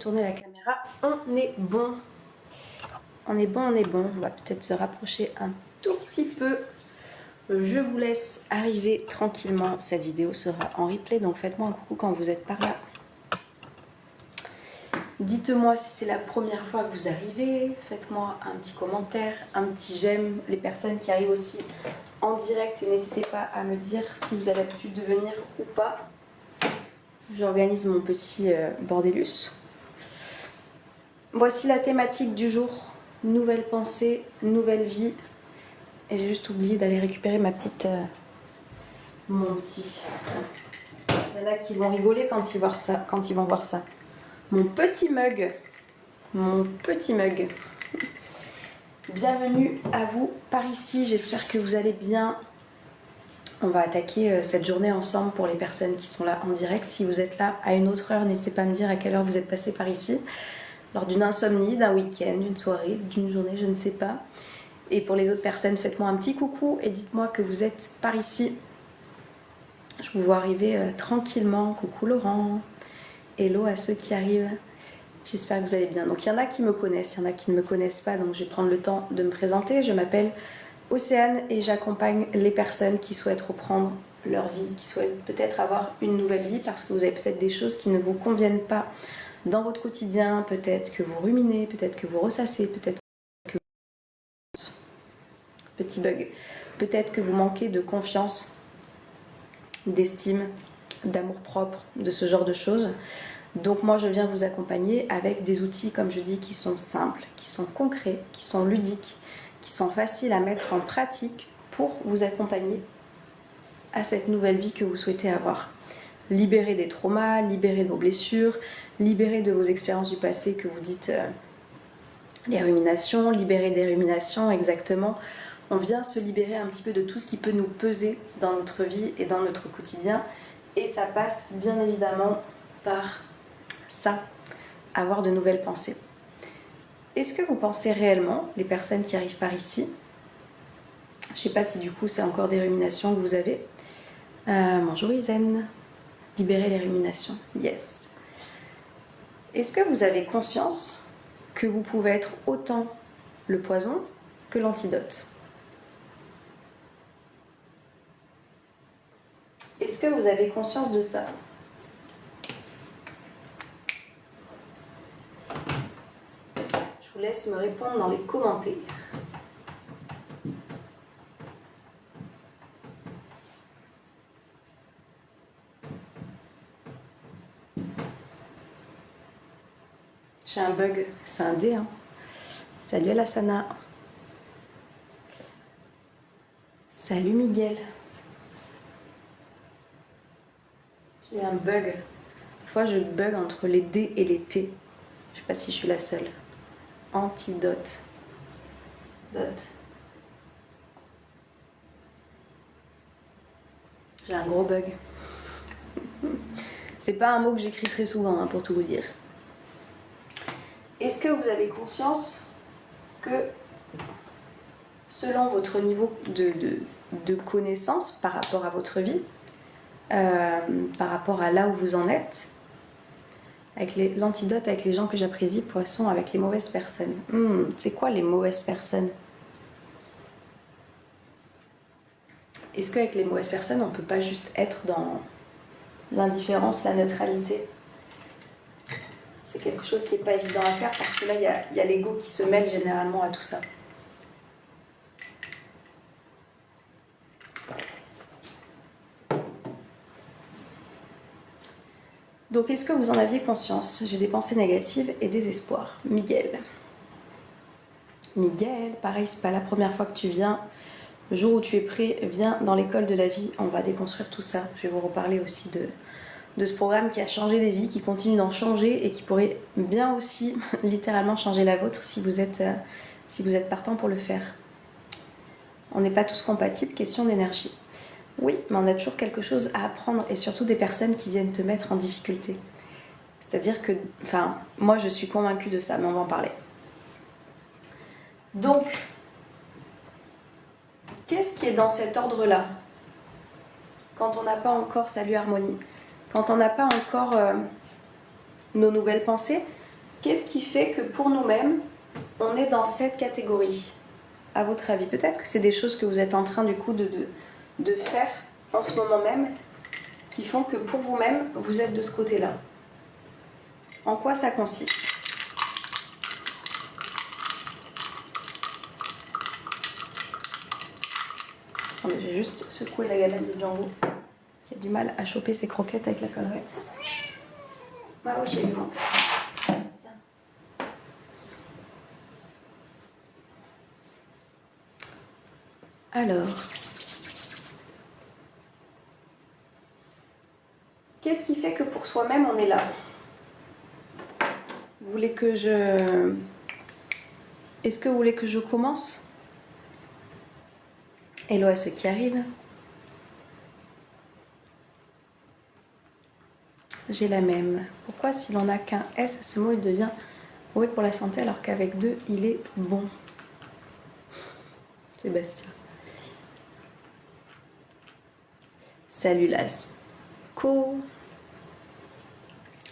tourner la caméra. On est bon. On est bon, on est bon. On va peut-être se rapprocher un tout petit peu. Je vous laisse arriver tranquillement. Cette vidéo sera en replay, donc faites-moi un coucou quand vous êtes par là. Dites-moi si c'est la première fois que vous arrivez. Faites-moi un petit commentaire, un petit j'aime. Les personnes qui arrivent aussi en direct, et n'hésitez pas à me dire si vous avez l'habitude de venir ou pas. J'organise mon petit bordélus. Voici la thématique du jour. Nouvelle pensée, nouvelle vie. Et j'ai juste oublié d'aller récupérer ma petite... mon petit... Il y en a qui vont rigoler quand ils vont voir ça. Mon petit mug. Mon petit mug. Bienvenue à vous par ici. J'espère que vous allez bien. On va attaquer cette journée ensemble pour les personnes qui sont là en direct. Si vous êtes là à une autre heure, n'hésitez pas à me dire à quelle heure vous êtes passé par ici. Lors d'une insomnie, d'un week-end, d'une soirée, d'une journée, je ne sais pas. Et pour les autres personnes, faites-moi un petit coucou et dites-moi que vous êtes par ici. Je vous vois arriver tranquillement. Coucou Laurent. Hello à ceux qui arrivent. J'espère que vous allez bien. Donc il y en a qui me connaissent, il y en a qui ne me connaissent pas. Donc je vais prendre le temps de me présenter. Je m'appelle Océane et j'accompagne les personnes qui souhaitent reprendre leur vie, qui souhaitent peut-être avoir une nouvelle vie parce que vous avez peut-être des choses qui ne vous conviennent pas dans votre quotidien. Peut-être que vous ruminez, peut-être que vous ressassez, peut-être que vous... Petit bug. Peut-être que vous manquez de confiance, d'estime, d'amour-propre, de ce genre de choses. Donc moi je viens vous accompagner avec des outils, comme je dis, qui sont simples, qui sont concrets, qui sont ludiques, qui sont faciles à mettre en pratique pour vous accompagner à cette nouvelle vie que vous souhaitez avoir. Libérer des traumas, libérer de vos blessures, libérer de vos expériences du passé que vous dites les ruminations, libérer des ruminations, exactement. On vient se libérer un petit peu de tout ce qui peut nous peser dans notre vie et dans notre quotidien. Et ça passe bien évidemment par ça, avoir de nouvelles pensées. Est-ce que vous pensez réellement, les personnes qui arrivent par ici, je ne sais pas si du coup c'est encore des ruminations que vous avez. Bonjour Isen, libérer les ruminations, yes. Est-ce que vous avez conscience que vous pouvez être autant le poison que l'antidote? Est-ce que vous avez conscience de ça? Je vous laisse me répondre dans les commentaires. J'ai un bug, c'est un dé. Hein. Salut Alassana. Salut Miguel. J'ai un bug. Des fois je bug entre les D et les T. Je sais pas si je suis la seule. Antidote. Dot. J'ai un gros bug. C'est pas un mot que j'écris très souvent, hein, pour tout vous dire. Est-ce que vous avez conscience que selon votre niveau de connaissance par rapport à votre vie, par rapport à là où vous en êtes, avec l'antidote avec les gens que j'apprécie, poisson, avec les mauvaises personnes. C'est quoi les mauvaises personnes? Est-ce qu'avec les mauvaises personnes, on ne peut pas juste être dans l'indifférence, la neutralité? C'est quelque chose qui n'est pas évident à faire parce que là, il y a l'ego qui se mêle généralement à tout ça. Donc, est-ce que vous en aviez conscience? J'ai des pensées négatives et des espoirs. Miguel. Miguel, pareil, c'est pas la première fois que tu viens. Le jour où tu es prêt, viens dans l'école de la vie. On va déconstruire tout ça. Je vais vous reparler aussi de ce programme qui a changé des vies, qui continue d'en changer et qui pourrait bien aussi littéralement changer la vôtre si vous êtes partant pour le faire. On n'est pas tous compatibles, question d'énergie. Oui, mais on a toujours quelque chose à apprendre et surtout des personnes qui viennent te mettre en difficulté. C'est-à-dire que, enfin, moi je suis convaincue de ça, mais on va en parler. Donc, qu'est-ce qui est dans cet ordre-là? Quand on n'a pas encore, salut Harmonie, quand on n'a pas encore nos nouvelles pensées, Qu'est-ce qui fait que pour nous-mêmes, on est dans cette catégorie? À votre avis, peut-être que c'est des choses que vous êtes en train du coup de faire en ce moment même qui font que pour vous-même, vous êtes de ce côté-là. En quoi ça consiste? Attendez, j'ai juste secoué la gamelle de Django qui a du mal à choper ses croquettes avec la collerette. Ah oui, j'ai eu manque. Tiens. Alors, qu'est-ce qui fait que pour soi-même on est là? Vous voulez que je... Est-ce que vous voulez que je commence? Hello à ceux qui arrivent. J'ai la même. Pourquoi s'il en a qu'un S à ce mot il devient mauvais pour la santé alors qu'avec deux il est bon? Sébastien. Salut Lasco.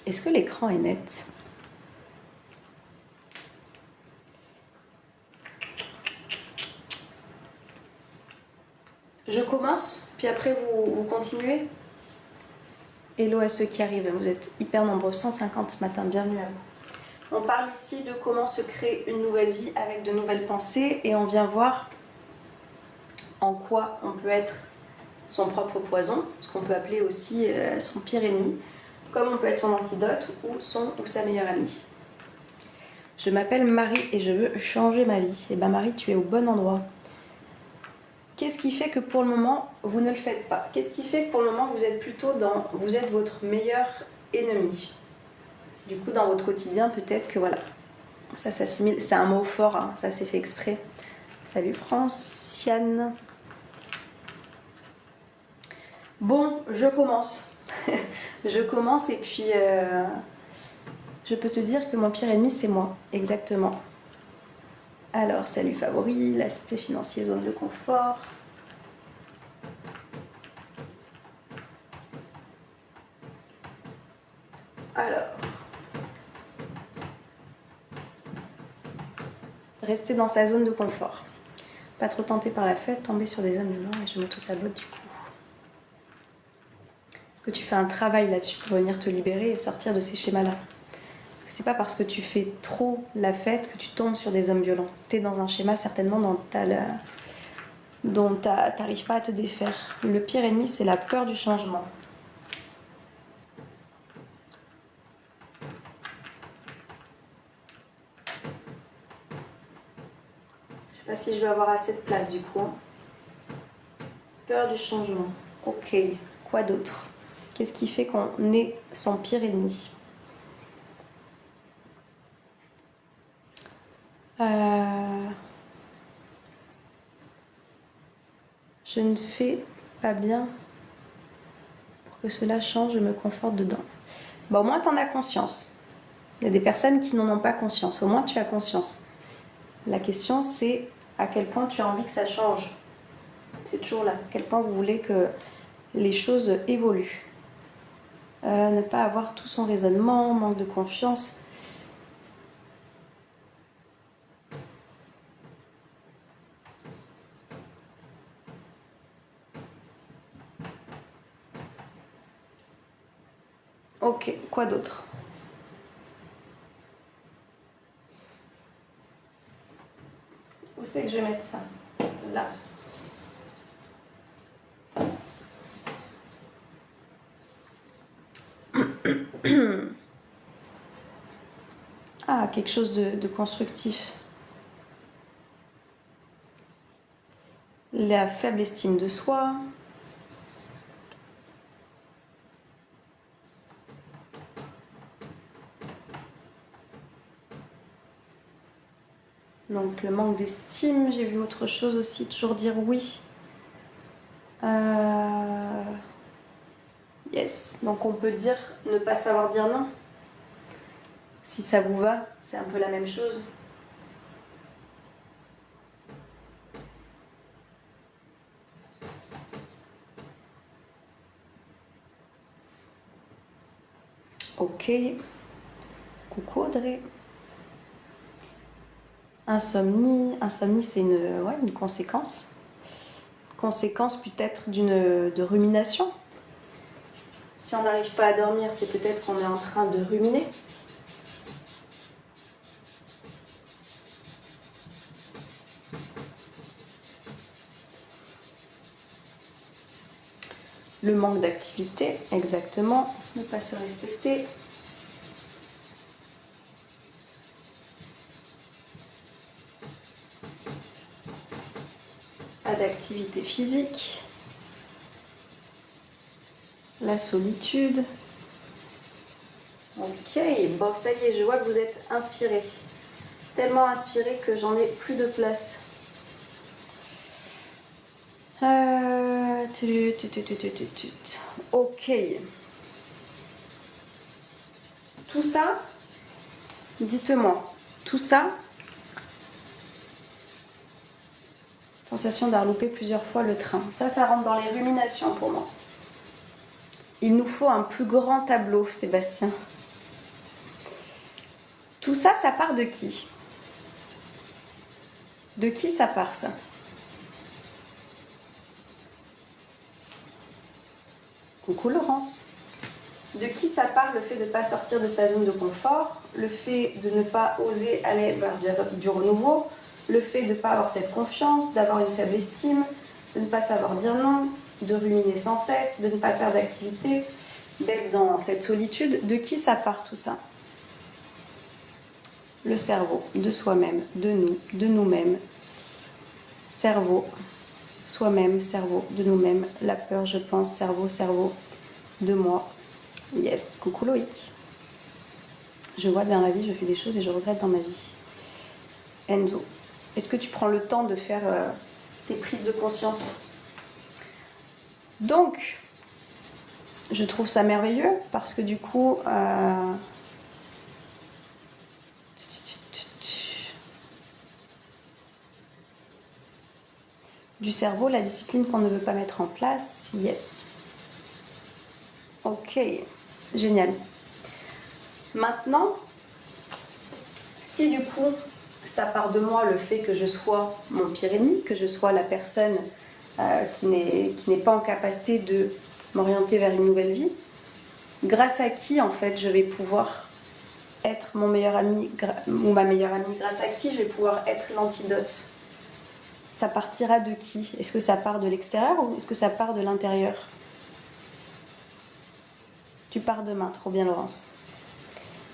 Est-ce que l'écran est net? Je commence, puis après vous continuez. Hello à ceux qui arrivent, vous êtes hyper nombreux, 150 ce matin, bienvenue à vous. On parle ici de comment se créer une nouvelle vie avec de nouvelles pensées et on vient voir en quoi on peut être son propre poison, ce qu'on peut appeler aussi son pire ennemi, comme on peut être son antidote ou son ou sa meilleure amie. Je m'appelle Marie et je veux changer ma vie. Et ben Marie, tu es au bon endroit. Qu'est-ce qui fait que pour le moment, vous ne le faites pas? Qu'est-ce qui fait que pour le moment, vous êtes plutôt dans... Vous êtes votre meilleur ennemi. Du coup, dans votre quotidien, peut-être que voilà, ça s'assimile. C'est un mot fort, hein, ça c'est fait exprès. Salut Franciane. Bon, je commence. Je commence et puis je peux te dire que mon pire ennemi, c'est moi. Exactement. Alors, salut favori, l'aspect financier, zone de confort. Alors, rester dans sa zone de confort. Pas trop tenté par la fête, tomber sur des hommes violents et je m'auto-sabote du coup. Est-ce que tu fais un travail là-dessus pour venir te libérer et sortir de ces schémas-là? Parce que c'est pas parce que tu fais trop la fête que tu tombes sur des hommes violents. T'es dans un schéma certainement dont t'arrives pas à te défaire. Le pire ennemi, c'est la peur du changement. Je sais pas si je vais avoir assez de place du coup. Peur du changement. Ok, quoi d'autre? Qu'est-ce qui fait qu'on est son pire ennemi? Je ne fais pas bien pour que cela change, je me conforte dedans. Bon, au moins tu en as conscience. Il y a des personnes qui n'en ont pas conscience. Au moins tu as conscience. La question c'est à quel point tu as envie que ça change. C'est toujours là. À quel point vous voulez que les choses évoluent. Ne pas avoir tout son raisonnement, manque de confiance. Ok, quoi d'autre? Où c'est que je vais mettre ça? Là. Ah, quelque chose de constructif. La faible estime de soi. Donc le manque d'estime, j'ai vu autre chose aussi, toujours dire oui. Yes, donc on peut dire ne pas savoir dire non. Si ça vous va, c'est un peu la même chose. Ok. Coucou Audrey. Insomnie, insomnie c'est une conséquence. Conséquence peut-être de rumination. Si on n'arrive pas à dormir, c'est peut-être qu'on est en train de ruminer. Le manque d'activité, exactement. Ne pas se respecter. Pas d'activité physique. La solitude. Ok, bon ça y est, je vois que vous êtes inspiré. Tellement inspiré que j'en ai plus de place. Ok. Tout ça, dites-moi, tout ça, sensation d'avoir loupé plusieurs fois le train. Ça rentre dans les ruminations pour moi. Il nous faut un plus grand tableau, Sébastien. Tout ça, ça part de qui? De qui ça part, ça? Coucou Laurence. De qui ça part le fait de ne pas sortir de sa zone de confort, le fait de ne pas oser aller vers du renouveau, le fait de ne pas avoir cette confiance, d'avoir une faible estime, de ne pas savoir dire non, de ruminer sans cesse, de ne pas faire d'activité, d'être dans cette solitude. De qui ça part tout ça? Le cerveau, de soi-même, de nous, de nous-mêmes. Cerveau, soi-même, cerveau, de nous-mêmes. La peur, je pense, cerveau, cerveau, de moi. Yes, coucou Loïc. Je vois que dans la vie, je fais des choses et je regrette dans ma vie. Enzo, est-ce que tu prends le temps de faire tes prises de conscience? Donc, je trouve ça merveilleux parce que du coup, du cerveau, la discipline qu'on ne veut pas mettre en place, yes. Ok, génial. Maintenant, si du coup, ça part de moi le fait que je sois mon pire ennemi, que je sois la personne qui n'est pas en capacité de m'orienter vers une nouvelle vie, grâce à qui en fait je vais pouvoir être mon meilleur ami ou ma meilleure amie, grâce à qui je vais pouvoir être l'antidote? Ça partira de qui? Est-ce que ça part de l'extérieur ou est-ce que ça part de l'intérieur? Tu pars demain, trop bien Laurence.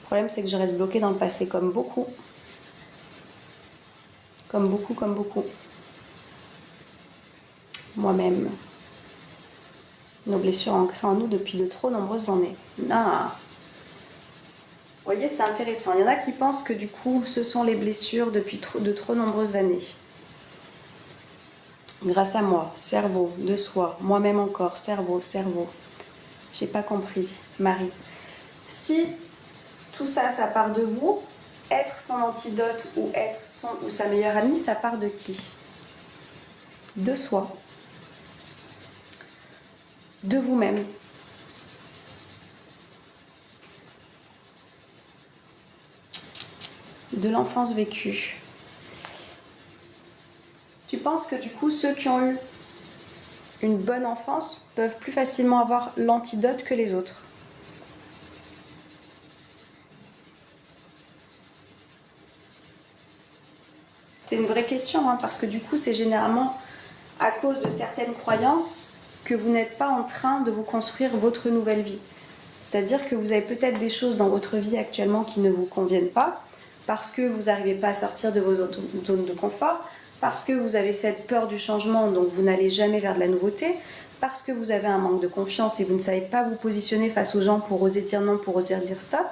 Le problème c'est que je reste bloquée dans le passé comme beaucoup. Comme beaucoup, comme beaucoup. Moi-même. Nos blessures ancrées en nous depuis de trop nombreuses années. Ah. Vous voyez, c'est intéressant. Il y en a qui pensent que du coup, ce sont les blessures depuis de trop nombreuses années. Grâce à moi, cerveau, de soi, moi-même encore, cerveau, cerveau. J'ai pas compris, Marie. Si tout ça, ça part de vous, être son antidote ou être son ou sa meilleure amie, ça part de qui? De soi. De vous-même. De l'enfance vécue. Tu penses que du coup, ceux qui ont eu une bonne enfance peuvent plus facilement avoir l'antidote que les autres? C'est une vraie question, hein, parce que du coup, c'est généralement à cause de certaines croyances que vous n'êtes pas en train de vous construire votre nouvelle vie. C'est-à-dire que vous avez peut-être des choses dans votre vie actuellement qui ne vous conviennent pas, parce que vous n'arrivez pas à sortir de vos zones de confort, parce que vous avez cette peur du changement, donc vous n'allez jamais vers de la nouveauté, parce que vous avez un manque de confiance et vous ne savez pas vous positionner face aux gens pour oser dire non, pour oser dire stop.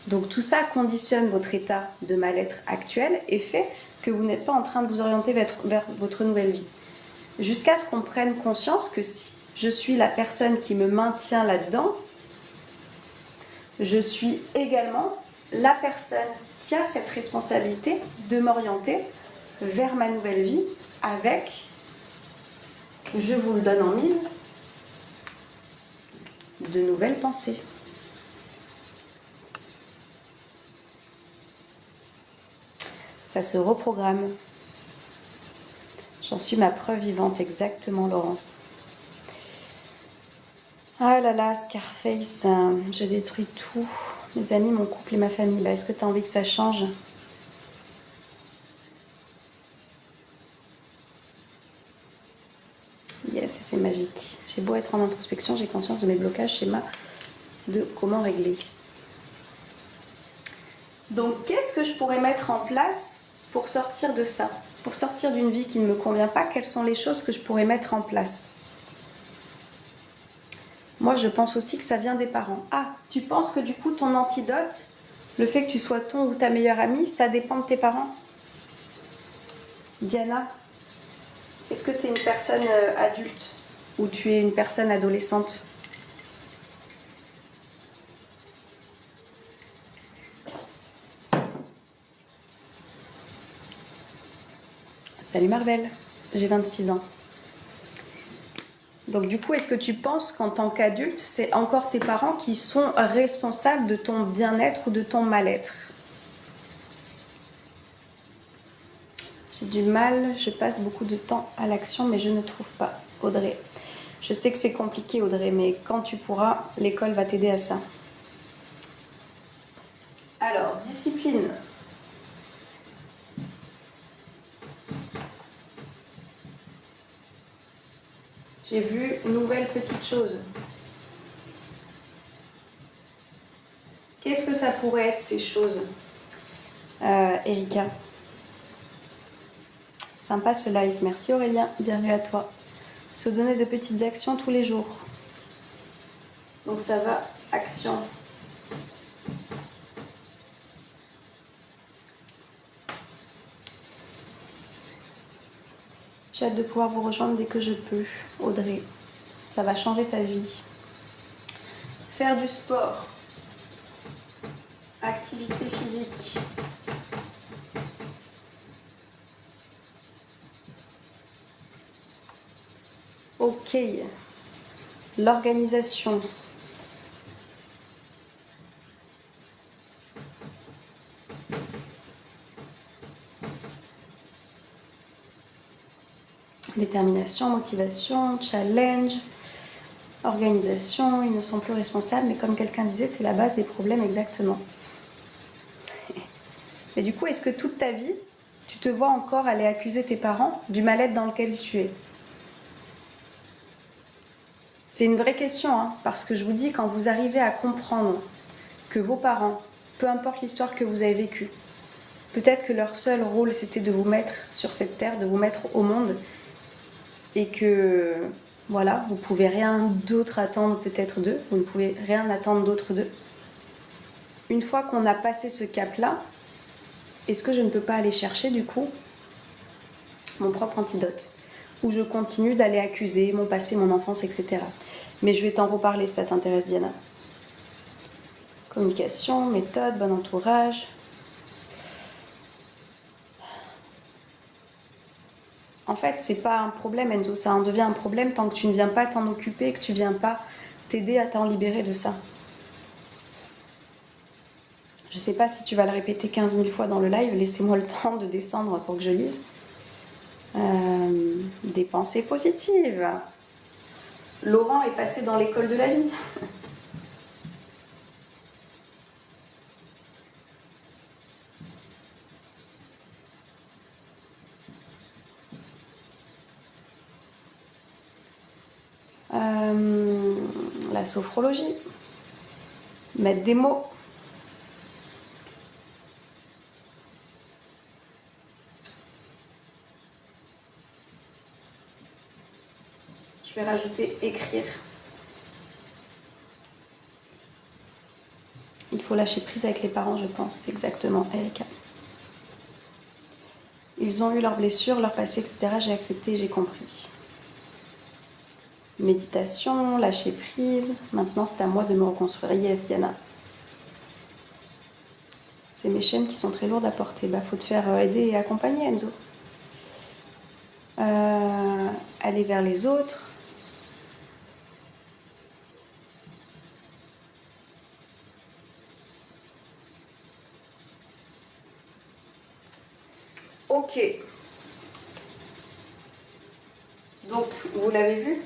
Donc tout ça conditionne votre état de mal-être actuel et fait que vous n'êtes pas en train de vous orienter vers votre nouvelle vie. Jusqu'à ce qu'on prenne conscience que si je suis la personne qui me maintient là-dedans, je suis également la personne qui a cette responsabilité de m'orienter vers ma nouvelle vie avec, je vous le donne en mille, de nouvelles pensées. Ça se reprogramme. J'en suis ma preuve vivante, exactement, Laurence. Ah là là, Scarface, je détruis tout. Mes amis, mon couple et ma famille. Bah, est-ce que tu as envie que ça change? Yes, c'est magique. J'ai beau être en introspection, j'ai conscience de mes blocages, schémas, de comment régler. Donc, qu'est-ce que je pourrais mettre en place pour sortir de ça? Pour sortir d'une vie qui ne me convient pas, quelles sont les choses que je pourrais mettre en place? Moi, je pense aussi que ça vient des parents. Ah, tu penses que du coup, ton antidote, le fait que tu sois ton ou ta meilleure amie, ça dépend de tes parents? Diana, est-ce que tu es une personne adulte ou tu es une personne adolescente? Salut Marvel, j'ai 26 ans. Donc du coup, est-ce que tu penses qu'en tant qu'adulte, c'est encore tes parents qui sont responsables de ton bien-être ou de ton mal-être? J'ai du mal, je passe beaucoup de temps à l'action, mais je ne trouve pas. Audrey, je sais que c'est compliqué Audrey, mais quand tu pourras, l'école va t'aider à ça. Alors, discipline. J'ai vu nouvelle petite chose. Qu'est-ce que ça pourrait être ces choses, Erika? Sympa ce live, merci Aurélien, bienvenue à toi. Se donner de petites actions tous les jours. Donc ça va, action. J'ai hâte de pouvoir vous rejoindre dès que je peux, Audrey. Ça va changer ta vie. Faire du sport. Activité physique. Ok. L'organisation. Détermination, motivation, challenge, organisation. Ils ne sont plus responsables, mais comme quelqu'un disait, c'est la base des problèmes exactement. Mais du coup, est-ce que toute ta vie, tu te vois encore aller accuser tes parents du mal-être dans lequel tu es? C'est une vraie question, hein, parce que je vous dis, quand vous arrivez à comprendre que vos parents, peu importe l'histoire que vous avez vécue, peut-être que leur seul rôle c'était de vous mettre sur cette terre, de vous mettre au monde, et que voilà, vous pouvez rien d'autre attendre peut-être d'eux, vous ne pouvez rien attendre d'autre d'eux. Une fois qu'on a passé ce cap-là, est-ce que je ne peux pas aller chercher du coup mon propre antidote, où je continue d'aller accuser mon passé, mon enfance, etc. Mais je vais t'en reparler si ça t'intéresse, Diana. Communication, méthode, bon entourage. En fait, c'est pas un problème, Enzo, ça en devient un problème tant que tu ne viens pas t'en occuper, que tu ne viens pas t'aider à t'en libérer de ça. Je sais pas si tu vas le répéter 15 000 fois dans le live, laissez-moi le temps de descendre pour que je lise. Des pensées positives. Laurent est passé dans l'école de la vie. La sophrologie. Mettre des mots. Je vais rajouter écrire. Il faut lâcher prise avec les parents, je pense. Exactement, Erika. Ils ont eu leurs blessures, leur passé, etc. J'ai accepté, j'ai compris. Méditation, lâcher prise. Maintenant, c'est à moi de me reconstruire. Yes, Diana. C'est mes chaînes qui sont très lourdes à porter. Bah, faut te faire aider et accompagner, Enzo. Aller vers les autres. Ok. Donc, vous l'avez vu,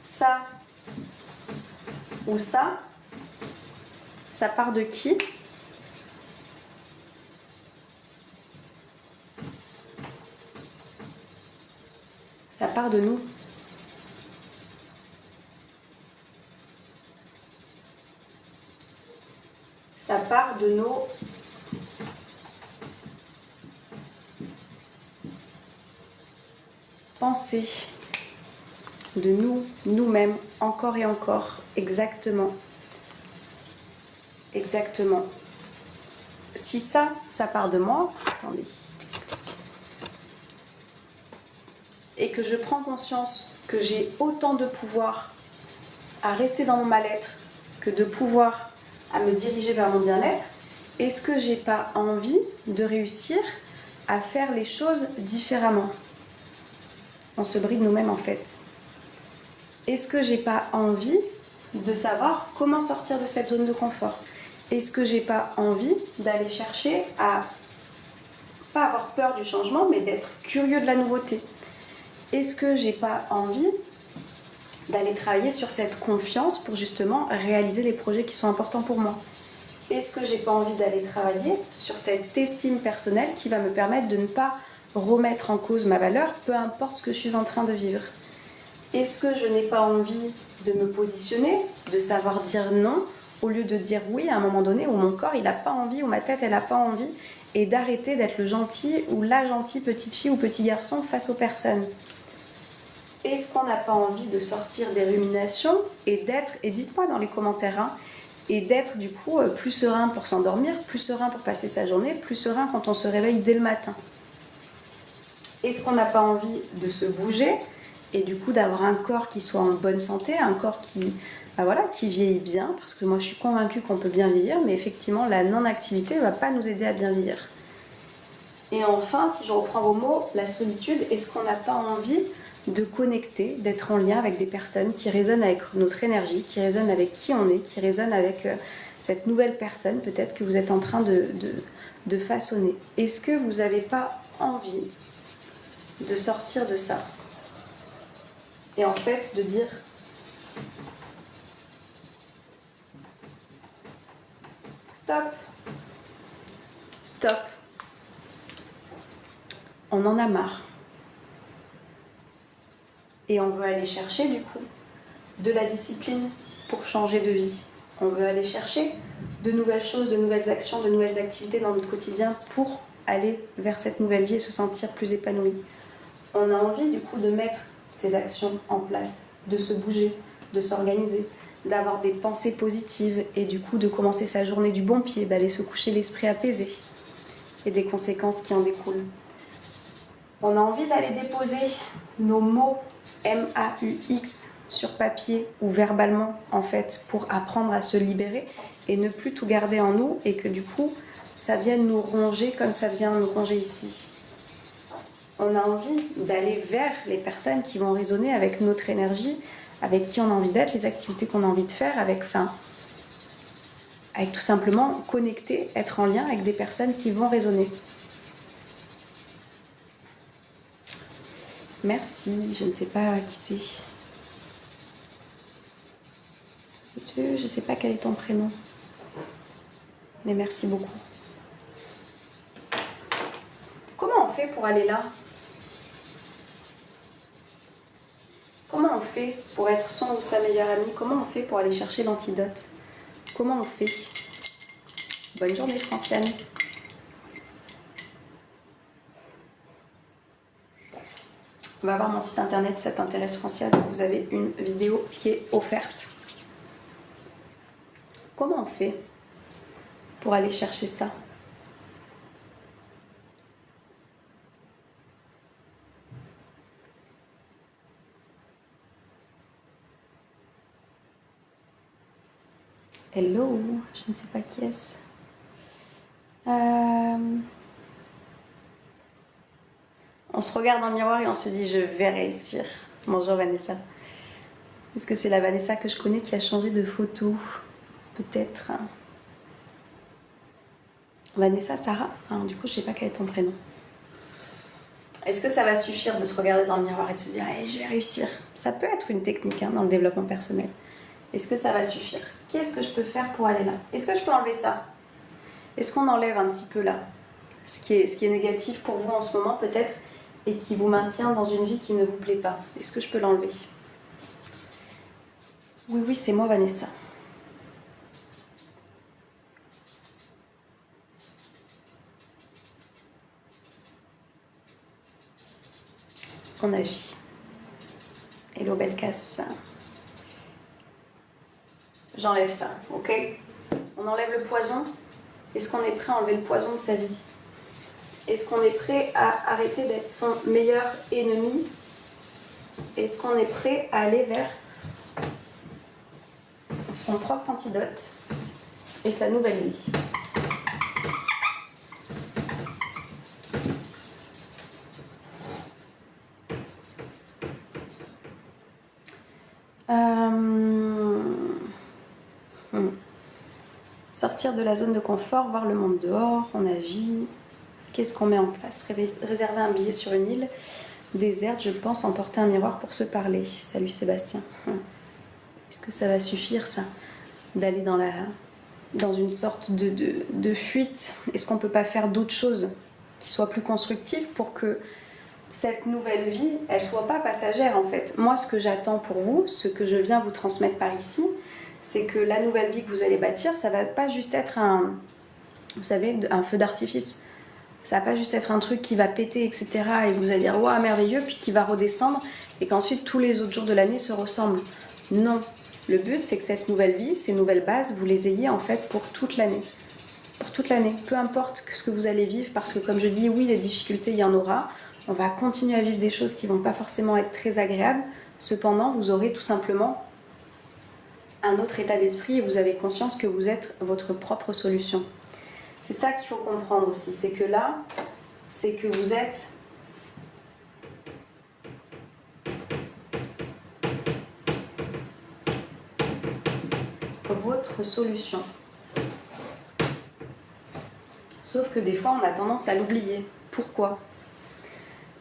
ça ou ça part de qui? Ça part de nous. Ça part de nos pensées, de nous, nous-mêmes, encore et encore, exactement. Exactement. Si ça part de moi, attendez, et que je prends conscience que j'ai autant de pouvoir à rester dans mon mal-être que de pouvoir à me diriger vers mon bien-être, est-ce que j'ai pas envie de réussir à faire les choses différemment? On se bride nous-mêmes en fait. Est-ce que j'ai pas envie de savoir comment sortir de cette zone de confort? Est-ce que j'ai pas envie d'aller chercher à pas avoir peur du changement, mais d'être curieux de la nouveauté? Est-ce que j'ai pas envie d'aller travailler sur cette confiance pour justement réaliser les projets qui sont importants pour moi? Est-ce que j'ai pas envie d'aller travailler sur cette estime personnelle qui va me permettre de ne pas remettre en cause ma valeur, peu importe ce que je suis en train de vivre? Est-ce que je n'ai pas envie de me positionner, de savoir dire non, au lieu de dire oui à un moment donné où mon corps il n'a pas envie, où ma tête elle n'a pas envie, et d'arrêter d'être le gentil ou la gentille petite fille ou petit garçon face aux personnes? Est-ce qu'on n'a pas envie de sortir des ruminations et d'être, et dites-moi dans les commentaires, hein, et d'être du coup plus serein pour s'endormir, plus serein pour passer sa journée, plus serein quand on se réveille dès le matin? Est-ce qu'on n'a pas envie de se bouger et du coup d'avoir un corps qui soit en bonne santé, un corps qui, voilà, qui vieillit bien? Parce que moi je suis convaincue qu'on peut bien vieillir, mais effectivement la non-activité ne va pas nous aider à bien vieillir. Et enfin, si je reprends vos mots, la solitude, est-ce qu'on n'a pas envie de connecter, d'être en lien avec des personnes qui résonnent avec notre énergie, qui résonnent avec qui on est, qui résonnent avec cette nouvelle personne peut-être que vous êtes en train de façonner? Est-ce que vous n'avez pas envie de sortir de ça et en fait de dire stop, stop, on en a marre et on veut aller chercher du coup de la discipline pour changer de vie? On veut aller chercher de nouvelles choses, de nouvelles actions, de nouvelles activités dans notre quotidien pour aller vers cette nouvelle vie et se sentir plus épanoui. On a envie du coup de mettre ces actions en place, de se bouger, de s'organiser, d'avoir des pensées positives et du coup de commencer sa journée du bon pied, d'aller se coucher l'esprit apaisé et des conséquences qui en découlent. On a envie d'aller déposer nos mots MAUX sur papier ou verbalement en fait pour apprendre à se libérer et ne plus tout garder en nous et que du coup ça vienne nous ronger comme ça vient nous ronger ici. On a envie d'aller vers les personnes qui vont résonner avec notre énergie, avec qui on a envie d'être, les activités qu'on a envie de faire, avec tout simplement connecter, être en lien avec des personnes qui vont résonner. Merci, je ne sais pas qui c'est. Je ne sais pas quel est ton prénom. Mais merci beaucoup. Comment on fait pour aller là? Comment on fait pour être son ou sa meilleure amie? Comment on fait pour aller chercher l'antidote? Comment on fait? Bonne journée, Franciane. On va voir mon site internet, ça t'intéresse, Franciane. Vous avez une vidéo qui est offerte. Comment on fait pour aller chercher ça? Hello, je ne sais pas qui est-ce. On se regarde dans le miroir et on se dit je vais réussir. Bonjour Vanessa. Est-ce que c'est la Vanessa que je connais qui a changé de photo? Peut-être. Vanessa, Sarah, alors, du coup je sais pas quel est ton prénom. Est-ce que ça va suffire de se regarder dans le miroir et de se dire hey, je vais réussir? Ça peut être une technique dans le développement personnel. Est-ce que ça va suffire? Qu'est-ce que je peux faire pour aller là? Est-ce que je peux enlever ça? Est-ce qu'on enlève un petit peu là ce qui est négatif pour vous en ce moment peut-être et qui vous maintient dans une vie qui ne vous plaît pas? Est-ce que je peux l'enlever? Oui, c'est moi Vanessa. On agit. Hello Belkas. J'enlève ça, ok? On enlève le poison. Est-ce qu'on est prêt à enlever le poison de sa vie? Est-ce qu'on est prêt à arrêter d'être son meilleur ennemi? Est-ce qu'on est prêt à aller vers son propre antidote et sa nouvelle vie? Sortir de la zone de confort, voir le monde dehors, on agit. Qu'est-ce qu'on met en place? Réserver un billet sur une île déserte, je pense, emporter un miroir pour se parler. Salut Sébastien. Est-ce que ça va suffire ça? D'aller dans une sorte de fuite? Est-ce qu'on peut pas faire d'autres choses qui soient plus constructives pour que cette nouvelle vie, elle soit pas passagère en fait? Moi, ce que j'attends pour vous, ce que je viens vous transmettre par ici, c'est que la nouvelle vie que vous allez bâtir, ça va pas juste être vous savez, un feu d'artifice. Ça va pas juste être un truc qui va péter, etc. et vous allez dire waouh, merveilleux, puis qui va redescendre et qu'ensuite tous les autres jours de l'année se ressemblent. Non. Le but, c'est que cette nouvelle vie, ces nouvelles bases, vous les ayez en fait pour toute l'année. Pour toute l'année. Peu importe ce que vous allez vivre, parce que comme je dis, oui, des difficultés, il y en aura. On va continuer à vivre des choses qui vont pas forcément être très agréables. Cependant, vous aurez tout simplement un autre état d'esprit et vous avez conscience que vous êtes votre propre solution. C'est ça qu'il faut comprendre aussi, c'est que là, c'est que vous êtes votre solution. Sauf que des fois, on a tendance à l'oublier. Pourquoi?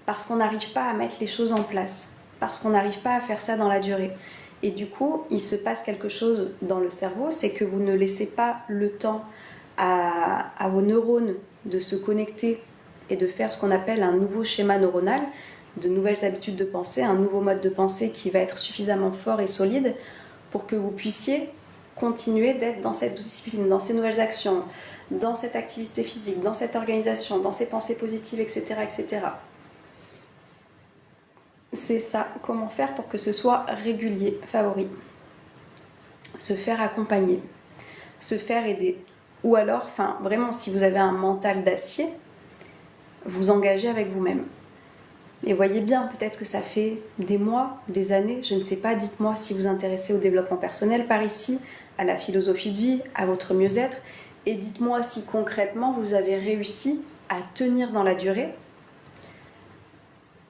Parce qu'on n'arrive pas à mettre les choses en place, parce qu'on n'arrive pas à faire ça dans la durée. Et du coup, il se passe quelque chose dans le cerveau, c'est que vous ne laissez pas le temps à vos neurones de se connecter et de faire ce qu'on appelle un nouveau schéma neuronal, de nouvelles habitudes de pensée, un nouveau mode de pensée qui va être suffisamment fort et solide pour que vous puissiez continuer d'être dans cette discipline, dans ces nouvelles actions, dans cette activité physique, dans cette organisation, dans ces pensées positives, etc., etc. C'est ça, comment faire pour que ce soit régulier, favori. Se faire accompagner, se faire aider. Ou alors, enfin, vraiment, si vous avez un mental d'acier, vous engagez avec vous-même. Et voyez bien, peut-être que ça fait des mois, des années, je ne sais pas, dites-moi si vous intéressez au développement personnel par ici, à la philosophie de vie, à votre mieux-être, et dites-moi si concrètement vous avez réussi à tenir dans la durée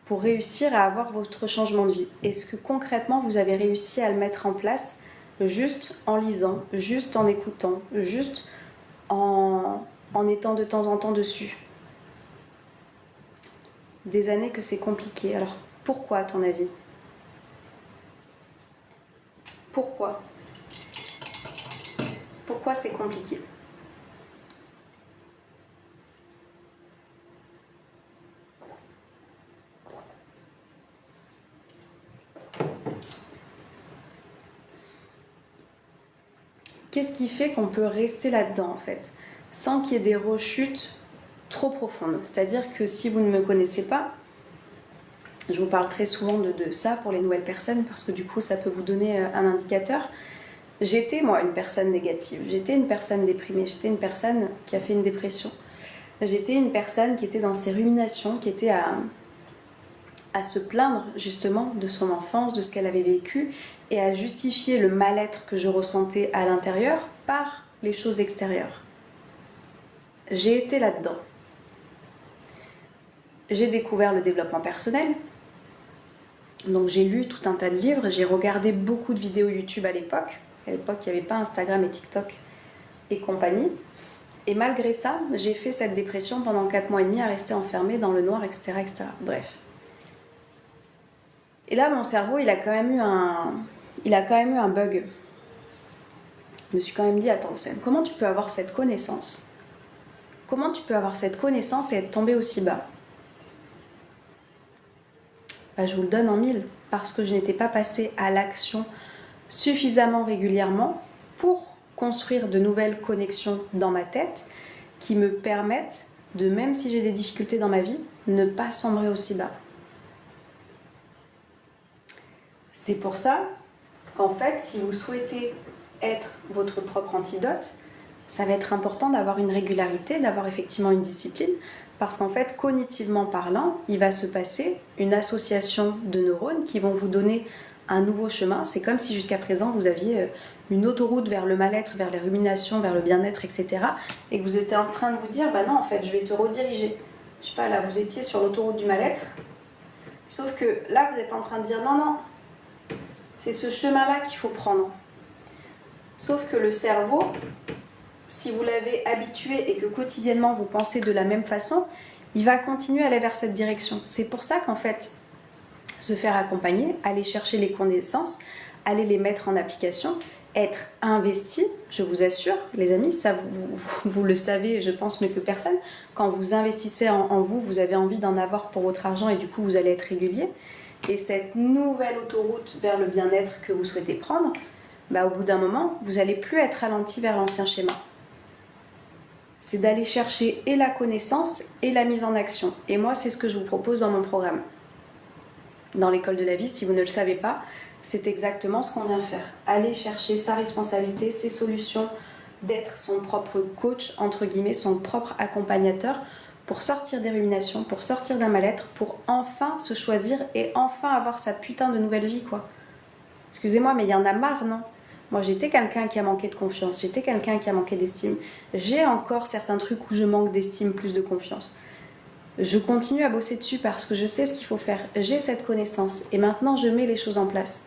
pour réussir à avoir votre changement de vie. Est-ce que concrètement vous avez réussi à le mettre en place juste en lisant, juste en écoutant, juste en étant de temps en temps dessus? Des années que c'est compliqué. Alors pourquoi à ton avis? Pourquoi? Pourquoi c'est compliqué? Qu'est-ce qui fait qu'on peut rester là-dedans en fait, sans qu'il y ait des rechutes trop profondes? C'est-à-dire que si vous ne me connaissez pas, je vous parle très souvent de ça pour les nouvelles personnes parce que du coup ça peut vous donner un indicateur. J'étais moi une personne négative, j'étais une personne déprimée, j'étais une personne qui a fait une dépression. J'étais une personne qui était dans ses ruminations, qui était à se plaindre justement de son enfance, de ce qu'elle avait vécu et à justifier le mal-être que je ressentais à l'intérieur par les choses extérieures. J'ai été là-dedans. J'ai découvert le développement personnel. Donc j'ai lu tout un tas de livres, j'ai regardé beaucoup de vidéos YouTube à l'époque. À l'époque, il n'y avait pas Instagram et TikTok et compagnie. Et malgré ça, j'ai fait cette dépression pendant 4 mois et demi à rester enfermée dans le noir, etc., etc. Bref. Et là, mon cerveau, il a quand même eu un bug. Je me suis quand même dit, attends, Houssem, comment tu peux avoir cette connaissance? Comment tu peux avoir cette connaissance et être tombé aussi bas? Bah, je vous le donne en mille, parce que je n'étais pas passée à l'action suffisamment régulièrement pour construire de nouvelles connexions dans ma tête qui me permettent de, même si j'ai des difficultés dans ma vie, ne pas sombrer aussi bas. C'est pour ça qu'en fait, si vous souhaitez être votre propre antidote, ça va être important d'avoir une régularité, d'avoir effectivement une discipline, parce qu'en fait, cognitivement parlant, il va se passer une association de neurones qui vont vous donner un nouveau chemin. C'est comme si jusqu'à présent, vous aviez une autoroute vers le mal-être, vers les ruminations, vers le bien-être, etc. Et que vous étiez en train de vous dire, bah non, en fait, je vais te rediriger. Je sais pas, là, vous étiez sur l'autoroute du mal-être, sauf que là, vous êtes en train de dire, non, non, c'est ce chemin-là qu'il faut prendre. Sauf que le cerveau, si vous l'avez habitué et que quotidiennement vous pensez de la même façon, il va continuer à aller vers cette direction. C'est pour ça qu'en fait, se faire accompagner, aller chercher les connaissances, aller les mettre en application, être investi, je vous assure, les amis, ça vous le savez, je pense mieux que personne, quand vous investissez en vous, vous avez envie d'en avoir pour votre argent et du coup vous allez être régulier. Et cette nouvelle autoroute vers le bien-être que vous souhaitez prendre, bah, au bout d'un moment, vous n'allez plus être ralenti vers l'ancien schéma. C'est d'aller chercher et la connaissance et la mise en action. Et moi, c'est ce que je vous propose dans mon programme. Dans l'école de la vie, si vous ne le savez pas, c'est exactement ce qu'on vient faire. Aller chercher sa responsabilité, ses solutions, d'être son propre coach, entre guillemets, son propre accompagnateur, pour sortir des ruminations, pour sortir d'un mal-être, pour enfin se choisir et enfin avoir sa putain de nouvelle vie, quoi. Excusez-moi, mais il y en a marre, non? Moi, j'étais quelqu'un qui a manqué de confiance, j'étais quelqu'un qui a manqué d'estime. J'ai encore certains trucs où je manque d'estime, plus de confiance. Je continue à bosser dessus parce que je sais ce qu'il faut faire. J'ai cette connaissance et maintenant, je mets les choses en place.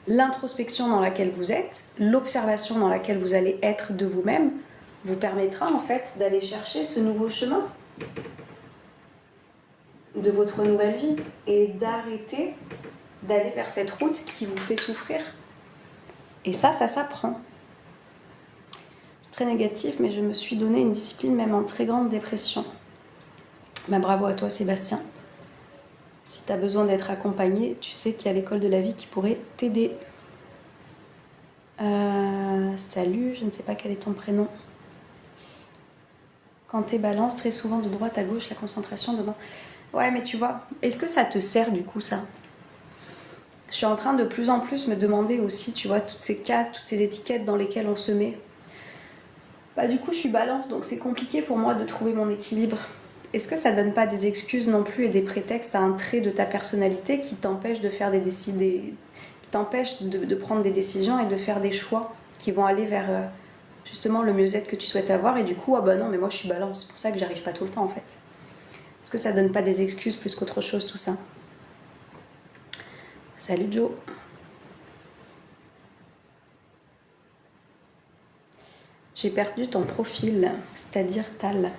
L'introspection dans laquelle vous êtes, l'observation dans laquelle vous allez être de vous-même, vous permettra en fait d'aller chercher ce nouveau chemin de votre nouvelle vie et d'arrêter d'aller vers cette route qui vous fait souffrir. Et ça s'apprend. Très négatif, mais je me suis donné une discipline même en très grande dépression. Bah, bravo à toi Sébastien. Si tu as besoin d'être accompagné, tu sais qu'il y a l'école de la vie qui pourrait t'aider. Salut, je ne sais pas quel est ton prénom. Quand t'es balance, très souvent de droite à gauche, la concentration devant. Ouais, mais tu vois, est-ce que ça te sert du coup ça? Je suis en train de plus en plus me demander aussi, tu vois, toutes ces cases, toutes ces étiquettes dans lesquelles on se met. Bah du coup, je suis balance, donc c'est compliqué pour moi de trouver mon équilibre. Est-ce que ça donne pas des excuses non plus et des prétextes à un trait de ta personnalité qui t'empêche de faire qui t'empêche de prendre des décisions et de faire des choix qui vont aller vers justement le mieux-être que tu souhaites avoir et du coup, ah bah non, mais moi je suis balance, c'est pour ça que j'arrive pas tout le temps en fait. Est-ce que ça donne pas des excuses plus qu'autre chose tout ça? Salut Joe. J'ai perdu ton profil, c'est-à-dire Tal.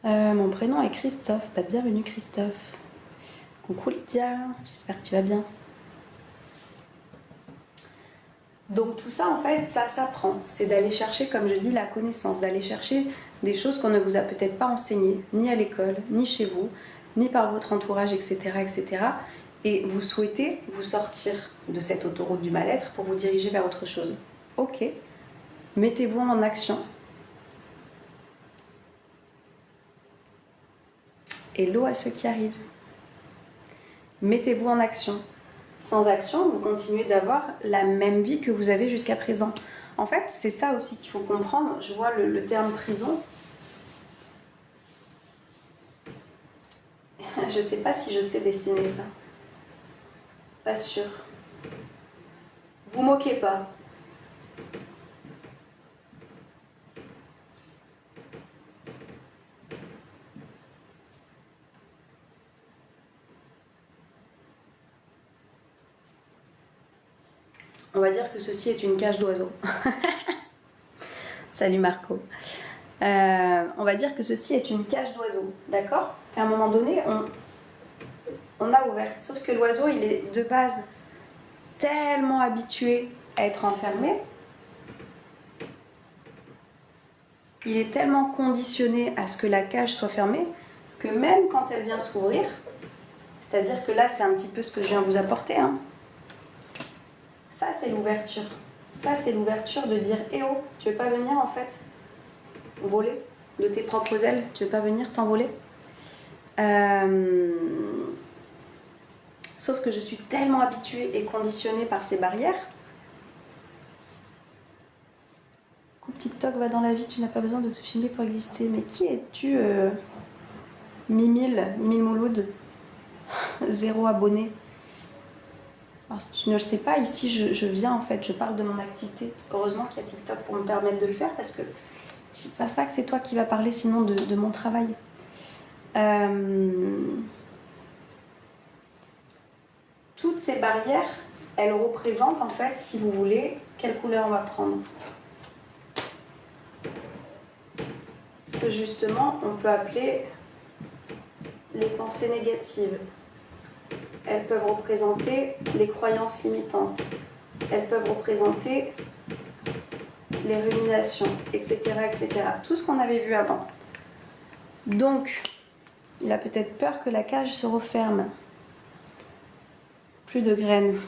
Mon prénom est Christophe. Bah, bienvenue Christophe. Coucou Lydia, j'espère que tu vas bien. Donc tout ça en fait, ça s'apprend. C'est d'aller chercher, comme je dis, la connaissance, d'aller chercher des choses qu'on ne vous a peut-être pas enseignées, ni à l'école, ni chez vous, ni par votre entourage, etc., etc. Et vous souhaitez vous sortir de cette autoroute du mal-être pour vous diriger vers autre chose. Ok, mettez-vous en action. Hello à ceux qui arrivent. Mettez-vous en action. Sans action, vous continuez d'avoir la même vie que vous avez jusqu'à présent. En fait, c'est ça aussi qu'il faut comprendre. Je vois le terme prison. Je sais pas si je sais dessiner ça. Pas sûr. Vous moquez pas. On va dire que ceci est une cage d'oiseaux. Salut Marco. On va dire que ceci est une cage d'oiseaux, d'accord? Qu'à un moment donné, on a ouverte. Sauf que l'oiseau, il est de base tellement habitué à être enfermé, il est tellement conditionné à ce que la cage soit fermée, que même quand elle vient s'ouvrir, c'est-à-dire que là, c'est un petit peu ce que je viens vous apporter, hein. Ça, c'est l'ouverture. Ça, c'est l'ouverture de dire « Eh oh, tu veux pas venir en fait voler de tes propres ailes? Tu veux pas venir t'envoler ?» Sauf que je suis tellement habituée et conditionnée par ces barrières. Coupe TikTok va dans la vie, tu n'as pas besoin de te filmer pour exister. Mais qui es-tu, Mimile Mouloud 0 abonné. Alors, si tu ne le sais pas, ici je viens en fait, je parle de mon activité. Heureusement qu'il y a TikTok pour me permettre de le faire parce que je ne pense pas que c'est toi qui vas parler sinon de mon travail. Toutes ces barrières, elles représentent en fait, si vous voulez, quelle couleur on va prendre. Ce que justement on peut appeler les pensées négatives. Elles peuvent représenter les croyances limitantes. Elles peuvent représenter les ruminations, etc., etc. Tout ce qu'on avait vu avant. Donc, il a peut-être peur que la cage se referme. Plus de graines.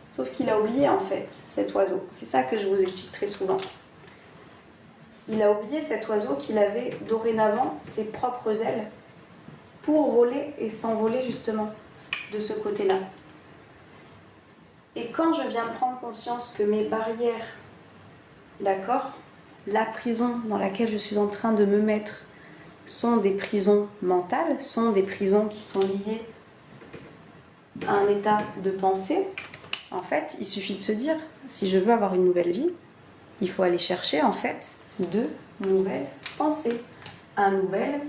Sauf qu'il a oublié en fait, cet oiseau. C'est ça que je vous explique très souvent. Il a oublié cet oiseau qu'il avait dorénavant ses propres ailes pour voler et s'envoler justement de ce côté-là. Et quand je viens prendre conscience que mes barrières, d'accord, la prison dans laquelle je suis en train de me mettre, sont des prisons mentales, sont des prisons qui sont liées à un état de pensée, en fait, il suffit de se dire, si je veux avoir une nouvelle vie, il faut aller chercher en fait de nouvelles pensées, un nouvel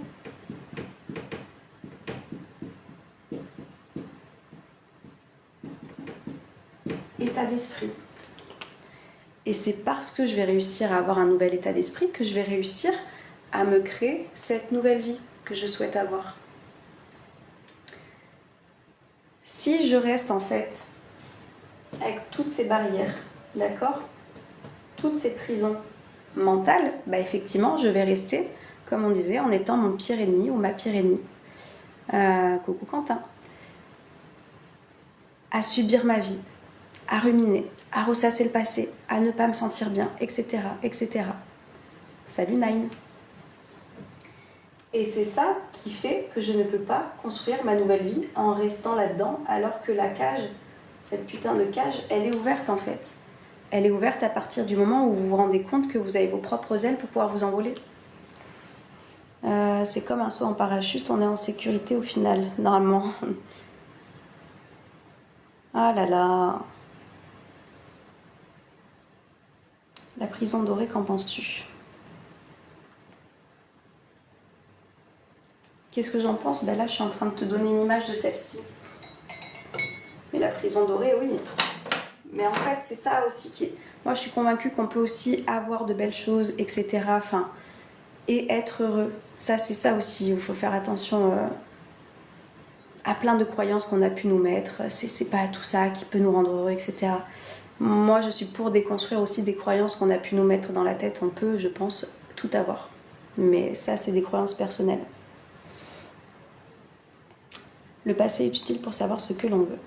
état d'esprit. Et c'est parce que je vais réussir à avoir un nouvel état d'esprit que je vais réussir à me créer cette nouvelle vie que je souhaite avoir. Si je reste en fait avec toutes ces barrières, d'accord, toutes ces prisons mentales, bah effectivement, je vais rester, comme on disait, en étant mon pire ennemi ou ma pire ennemie. Coucou Quentin. À subir ma vie, à ruminer, à ressasser le passé, à ne pas me sentir bien, etc., etc. Salut Nine. Et c'est ça qui fait que je ne peux pas construire ma nouvelle vie en restant là-dedans, alors que la cage, cette putain de cage, elle est ouverte en fait. Elle est ouverte à partir du moment où vous vous rendez compte que vous avez vos propres ailes pour pouvoir vous envoler. C'est comme un saut en parachute, on est en sécurité au final, normalement. Ah là là. La prison dorée, qu'en penses-tu? Qu'est-ce que j'en pense? Ben là, je suis en train de te donner une image de celle-ci. Mais la prison dorée, oui. Mais en fait, c'est ça aussi qui est... Moi, je suis convaincue qu'on peut aussi avoir de belles choses, etc. Enfin, et être heureux. Ça, c'est ça aussi. Il faut faire attention à plein de croyances qu'on a pu nous mettre. C'est pas tout ça qui peut nous rendre heureux, etc. Moi, je suis pour déconstruire aussi des croyances qu'on a pu nous mettre dans la tête. On peut, je pense, tout avoir. Mais ça, c'est des croyances personnelles. Le passé est utile pour savoir ce que l'on veut.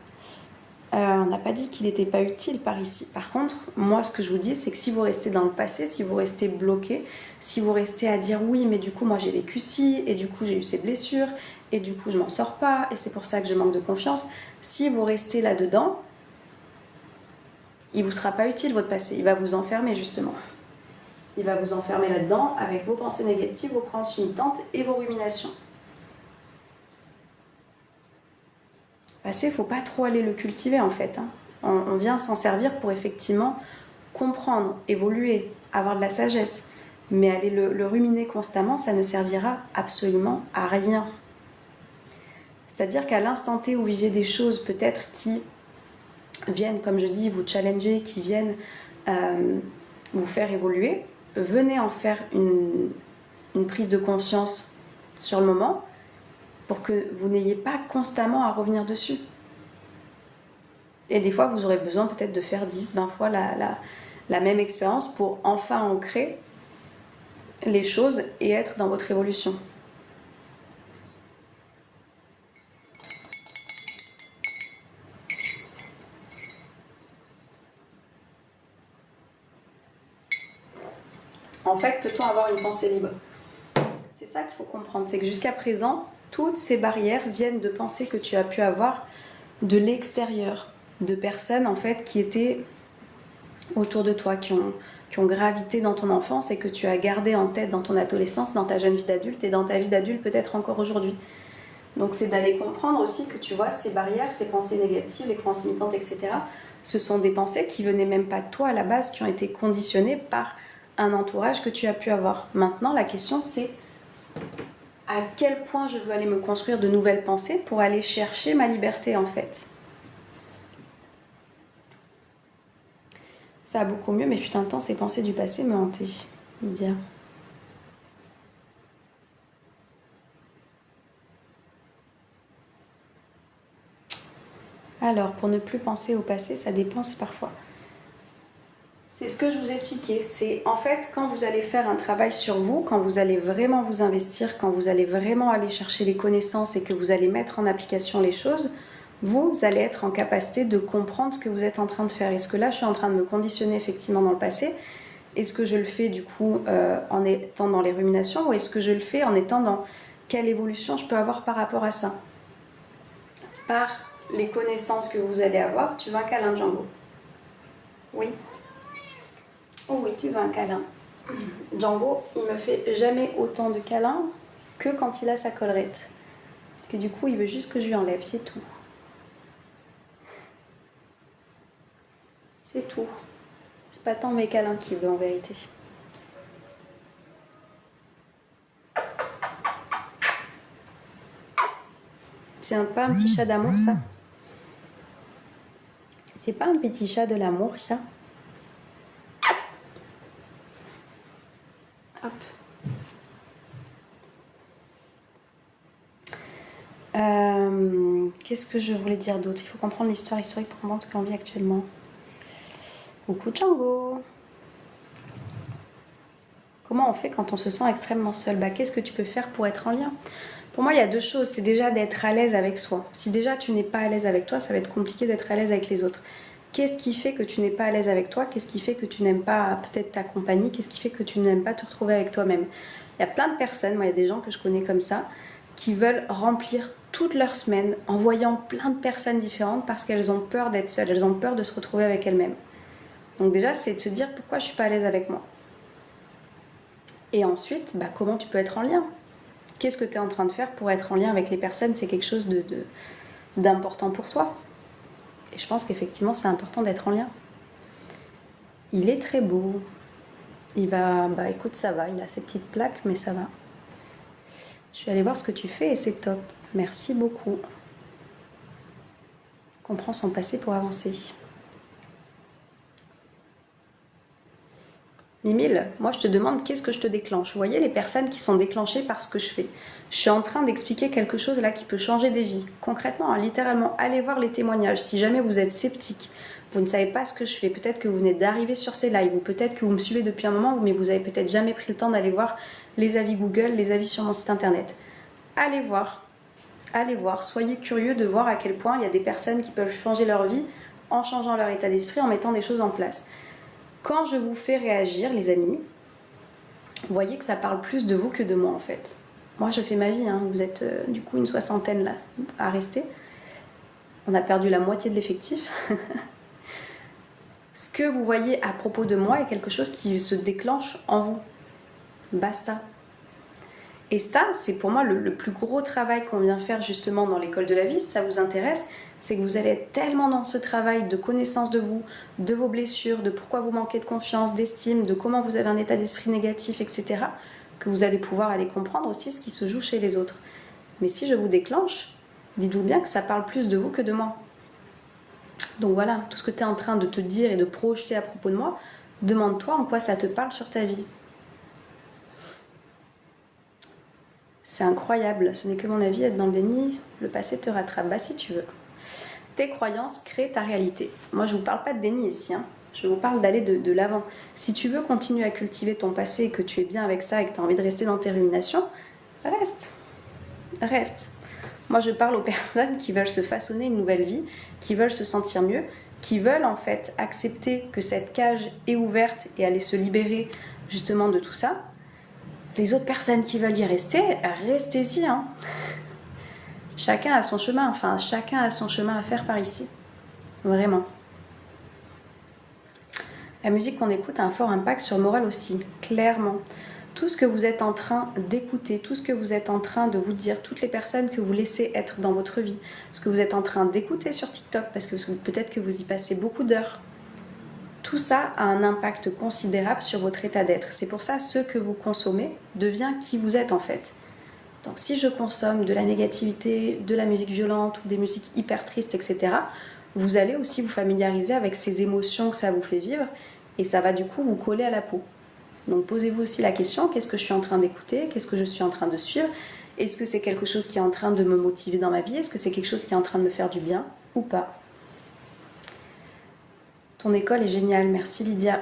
On n'a pas dit qu'il n'était pas utile par ici. Par contre, moi, ce que je vous dis, c'est que si vous restez dans le passé, si vous restez bloqué, si vous restez à dire oui, mais du coup, moi, j'ai vécu ci, et du coup, j'ai eu ces blessures, et du coup, je m'en sors pas, et c'est pour ça que je manque de confiance. Si vous restez là-dedans, il ne vous sera pas utile, votre passé. Il va vous enfermer, justement. Il va vous enfermer là-dedans avec vos pensées négatives, vos croyances limitantes et vos ruminations. Passé, il ne faut pas trop aller le cultiver en fait. On vient s'en servir pour effectivement comprendre, évoluer, avoir de la sagesse. Mais aller le ruminer constamment, ça ne servira absolument à rien. C'est-à-dire qu'à l'instant T où vous vivez des choses peut-être qui viennent, comme je dis, vous challenger, qui viennent vous faire évoluer, venez en faire une prise de conscience sur le moment pour que vous n'ayez pas constamment à revenir dessus. Et des fois, vous aurez besoin peut-être de faire 10, 20 fois la même expérience pour enfin ancrer les choses et être dans votre évolution. En fait, peut-on avoir une pensée libre? C'est ça qu'il faut comprendre, c'est que jusqu'à présent, toutes ces barrières viennent de pensées que tu as pu avoir de l'extérieur, de personnes en fait qui étaient autour de toi, qui ont gravité dans ton enfance et que tu as gardé en tête dans ton adolescence, dans ta jeune vie d'adulte et dans ta vie d'adulte peut-être encore aujourd'hui. Donc c'est d'aller comprendre aussi que tu vois ces barrières, ces pensées négatives, les croyances limitantes, etc. Ce sont des pensées qui venaient même pas de toi à la base, qui ont été conditionnées par un entourage que tu as pu avoir. Maintenant, la question c'est à quel point je veux aller me construire de nouvelles pensées pour aller chercher ma liberté en fait. Ça a beaucoup mieux, mais fut un temps, ces pensées du passé me hantaient, Lydia. Alors, pour ne plus penser au passé, ça dépense parfois. C'est ce que je vous expliquais. C'est en fait quand vous allez faire un travail sur vous, quand vous allez vraiment vous investir, quand vous allez vraiment aller chercher les connaissances et que vous allez mettre en application les choses, vous allez être en capacité de comprendre ce que vous êtes en train de faire. Est-ce que là, je suis en train de me conditionner effectivement dans le passé? Est-ce que je le fais du coup en étant dans les ruminations ou est-ce que je le fais en étant dans quelle évolution je peux avoir par rapport à ça? Par les connaissances que vous allez avoir, tu veux un câlin, Django? Oui. Oh oui, tu veux un câlin. Django, il me fait jamais autant de câlins que quand il a sa collerette. Parce que du coup, il veut juste que je lui enlève, c'est tout. C'est tout. C'est pas tant mes câlins qu'il veut en vérité. C'est pas un petit chat d'amour, ça? C'est pas un petit chat de l'amour, ça? Hop. Qu'est-ce que je voulais dire d'autre? Il faut comprendre l'histoire historique pour comprendre ce qu'on vit actuellement. Coucou Django. Comment on fait quand on se sent extrêmement seul? Bah, qu'est-ce que tu peux faire pour être en lien? Pour moi, il y a deux choses. C'est déjà d'être à l'aise avec soi. Si déjà tu n'es pas à l'aise avec toi, ça va être compliqué d'être à l'aise avec les autres. Qu'est-ce qui fait que tu n'es pas à l'aise avec toi? Qu'est-ce qui fait que tu n'aimes pas peut-être ta compagnie? Qu'est-ce qui fait que tu n'aimes pas te retrouver avec toi-même? Il y a plein de personnes, moi il y a des gens que je connais comme ça, qui veulent remplir toute leur semaine en voyant plein de personnes différentes parce qu'elles ont peur d'être seules, elles ont peur de se retrouver avec elles-mêmes. Donc déjà, c'est de se dire pourquoi je suis pas à l'aise avec moi. Et ensuite, bah, comment tu peux être en lien? Qu'est-ce que tu es en train de faire pour être en lien avec les personnes? C'est quelque chose d'important pour toi. Et je pense qu'effectivement, c'est important d'être en lien. Il est très beau. Il va... Bah écoute, ça va. Il a ses petites plaques, mais ça va. Je suis allée voir ce que tu fais et c'est top. Merci beaucoup. Comprends son passé pour avancer. Mimile, moi je te demande qu'est-ce que je te déclenche. Vous voyez les personnes qui sont déclenchées par ce que je fais. Je suis en train d'expliquer quelque chose là qui peut changer des vies. Concrètement, hein, littéralement, allez voir les témoignages. Si jamais vous êtes sceptique, vous ne savez pas ce que je fais, peut-être que vous venez d'arriver sur ces lives, ou peut-être que vous me suivez depuis un moment, mais vous avez peut-être jamais pris le temps d'aller voir les avis Google, les avis sur mon site internet. Allez voir, soyez curieux de voir à quel point il y a des personnes qui peuvent changer leur vie en changeant leur état d'esprit, en mettant des choses en place. Quand je vous fais réagir, les amis, vous voyez que ça parle plus de vous que de moi en fait. Moi je fais ma vie, hein. Vous êtes du coup une soixantaine là à rester. On a perdu la moitié de l'effectif. Ce que vous voyez à propos de moi est quelque chose qui se déclenche en vous. Basta. Et ça, c'est pour moi le plus gros travail qu'on vient faire justement dans l'école de la vie, si ça vous intéresse, c'est que vous allez être tellement dans ce travail de connaissance de vous, de vos blessures, de pourquoi vous manquez de confiance, d'estime, de comment vous avez un état d'esprit négatif, etc., que vous allez pouvoir aller comprendre aussi ce qui se joue chez les autres. Mais si je vous déclenche, dites-vous bien que ça parle plus de vous que de moi. Donc voilà, tout ce que tu es en train de te dire et de projeter à propos de moi, demande-toi en quoi ça te parle sur ta vie. C'est incroyable, ce n'est que mon avis, être dans le déni, le passé te rattrape. Bah si tu veux. Tes croyances créent ta réalité. Moi je ne vous parle pas de déni ici, hein. Je vous parle d'aller de l'avant. Si tu veux continuer à cultiver ton passé et que tu es bien avec ça et que tu as envie de rester dans tes ruminations, reste. Reste. Moi je parle aux personnes qui veulent se façonner une nouvelle vie, qui veulent se sentir mieux, qui veulent en fait accepter que cette cage est ouverte et aller se libérer justement de tout ça. Les autres personnes qui veulent y rester, restez-y, hein. Chacun a son chemin, enfin chacun a son chemin à faire par ici. Vraiment. La musique qu'on écoute a un fort impact sur le moral aussi, clairement. Tout ce que vous êtes en train d'écouter, tout ce que vous êtes en train de vous dire, toutes les personnes que vous laissez être dans votre vie, ce que vous êtes en train d'écouter sur TikTok, parce que peut-être que vous y passez beaucoup d'heures, tout ça a un impact considérable sur votre état d'être. C'est pour ça, ce que vous consommez devient qui vous êtes en fait. Donc si je consomme de la négativité, de la musique violente ou des musiques hyper tristes, etc., vous allez aussi vous familiariser avec ces émotions que ça vous fait vivre et ça va du coup vous coller à la peau. Donc posez-vous aussi la question, qu'est-ce que je suis en train d'écouter? Qu'est-ce que je suis en train de suivre? Est-ce que c'est quelque chose qui est en train de me motiver dans ma vie? Est-ce que c'est quelque chose qui est en train de me faire du bien ou pas? Ton école est géniale, merci Lydia.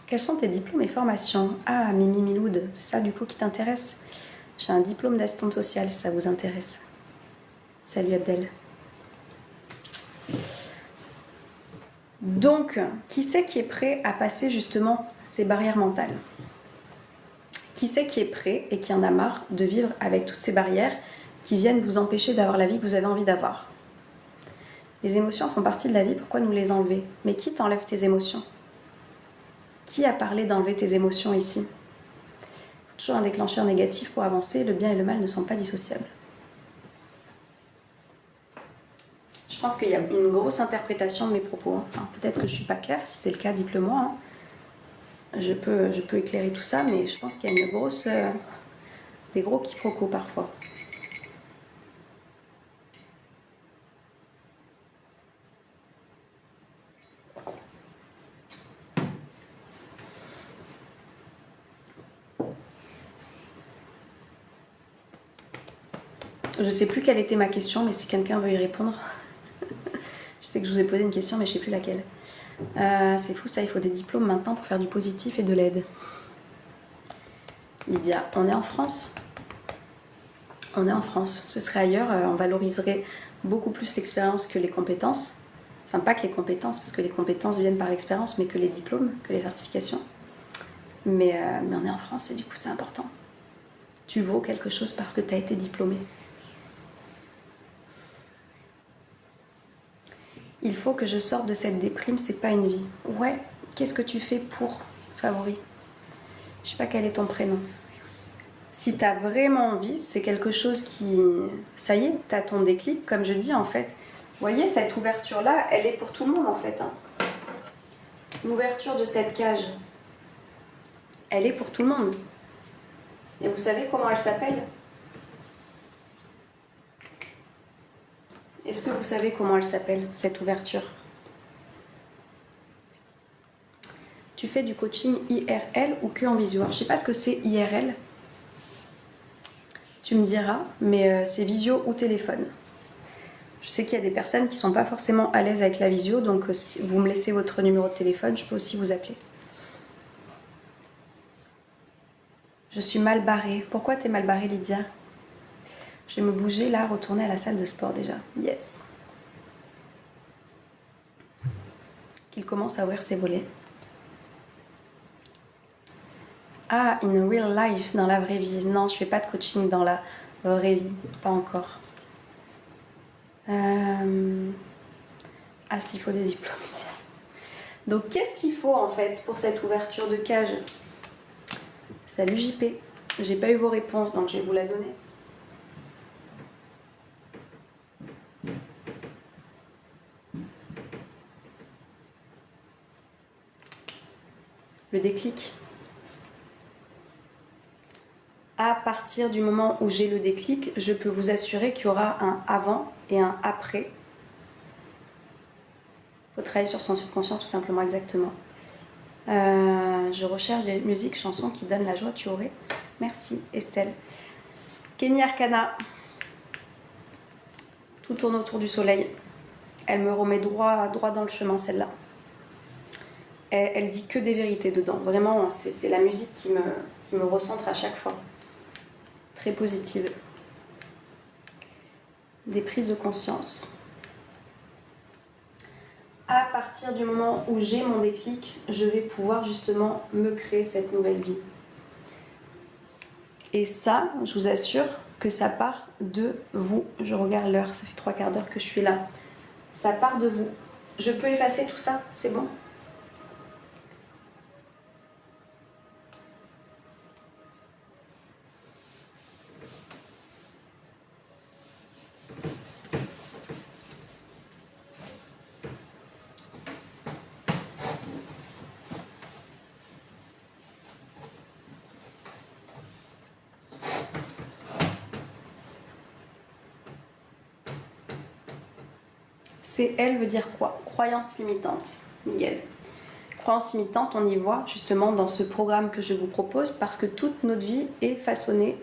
Quels sont tes diplômes et formations? Ah, Mimi Miloud, c'est ça du coup qui t'intéresse? J'ai un diplôme d'assistante sociale si ça vous intéresse. Salut Abdel. Donc, qui c'est qui est prêt à passer justement ces barrières mentales? Qui c'est qui est prêt et qui en a marre de vivre avec toutes ces barrières qui viennent vous empêcher d'avoir la vie que vous avez envie d'avoir? Les émotions font partie de la vie, pourquoi nous les enlever? Mais qui t'enlève tes émotions? Qui a parlé d'enlever tes émotions ici? Il faut toujours un déclencheur négatif pour avancer, le bien et le mal ne sont pas dissociables. Je pense qu'il y a une grosse interprétation de mes propos. Enfin, peut-être que je ne suis pas claire, si c'est le cas, dites-le moi. Hein. Je peux éclairer tout ça, mais je pense qu'il y a des gros quiproquos parfois. Je ne sais plus quelle était ma question, mais si quelqu'un veut y répondre. Je sais que je vous ai posé une question, mais je ne sais plus laquelle. C'est fou ça, il faut des diplômes maintenant pour faire du positif et de l'aide. Lydia, on est en France. On est en France. Ce serait ailleurs, on valoriserait beaucoup plus l'expérience que les compétences. Enfin, pas que les compétences, parce que les compétences viennent par l'expérience, mais que les diplômes, que les certifications. Mais on est en France et du coup, c'est important. Tu vaux quelque chose parce que tu as été diplômé. Il faut que je sorte de cette déprime, c'est pas une vie. Ouais, qu'est-ce que tu fais pour, favori? Je sais pas quel est ton prénom. Si t'as vraiment envie, c'est quelque chose qui... Ça y est, t'as ton déclic, comme je dis en fait. Vous voyez, cette ouverture-là, elle est pour tout le monde en fait. Hein. L'ouverture de cette cage, elle est pour tout le monde. Et vous savez comment elle s'appelle? Est-ce que vous savez comment elle s'appelle, cette ouverture? Tu fais du coaching IRL ou que en visio? Je ne sais pas ce que c'est IRL. Tu me diras, mais c'est visio ou téléphone. Je sais qu'il y a des personnes qui ne sont pas forcément à l'aise avec la visio, donc si vous me laissez votre numéro de téléphone, je peux aussi vous appeler. Je suis mal barrée. Pourquoi t'es mal barrée, Lydia? Je vais me bouger là, retourner à la salle de sport déjà. Yes. Qu'il commence à ouvrir ses volets. Ah, in real life, dans la vraie vie. Non, je fais pas de coaching dans la vraie vie. Pas encore. Ah, s'il faut des diplômes. Donc, qu'est-ce qu'il faut en fait pour cette ouverture de cage? Salut JP. J'ai pas eu vos réponses, donc je vais vous la donner. Le déclic. À partir du moment où j'ai le déclic, je peux vous assurer qu'il y aura un avant et un après. Il faut travailler sur son subconscient tout simplement, exactement. Je recherche des musiques, chansons qui donnent la joie, tu aurais. Merci Estelle. Kenny Arcana. Tout tourne autour du soleil. Elle me remet droit dans le chemin, celle-là. Elle dit que des vérités dedans. Vraiment, c'est la musique qui me recentre à chaque fois. Très positive. Des prises de conscience. À partir du moment où j'ai mon déclic, je vais pouvoir justement me créer cette nouvelle vie. Et ça, je vous assure que ça part de vous. Je regarde l'heure, ça fait 3/4 d'heure que je suis là. Ça part de vous. Je peux effacer tout ça, c'est bon ? C'est elle veut dire quoi? Croyance limitante, Miguel. Croyance limitante, on y voit justement dans ce programme que je vous propose parce que toute notre vie est façonnée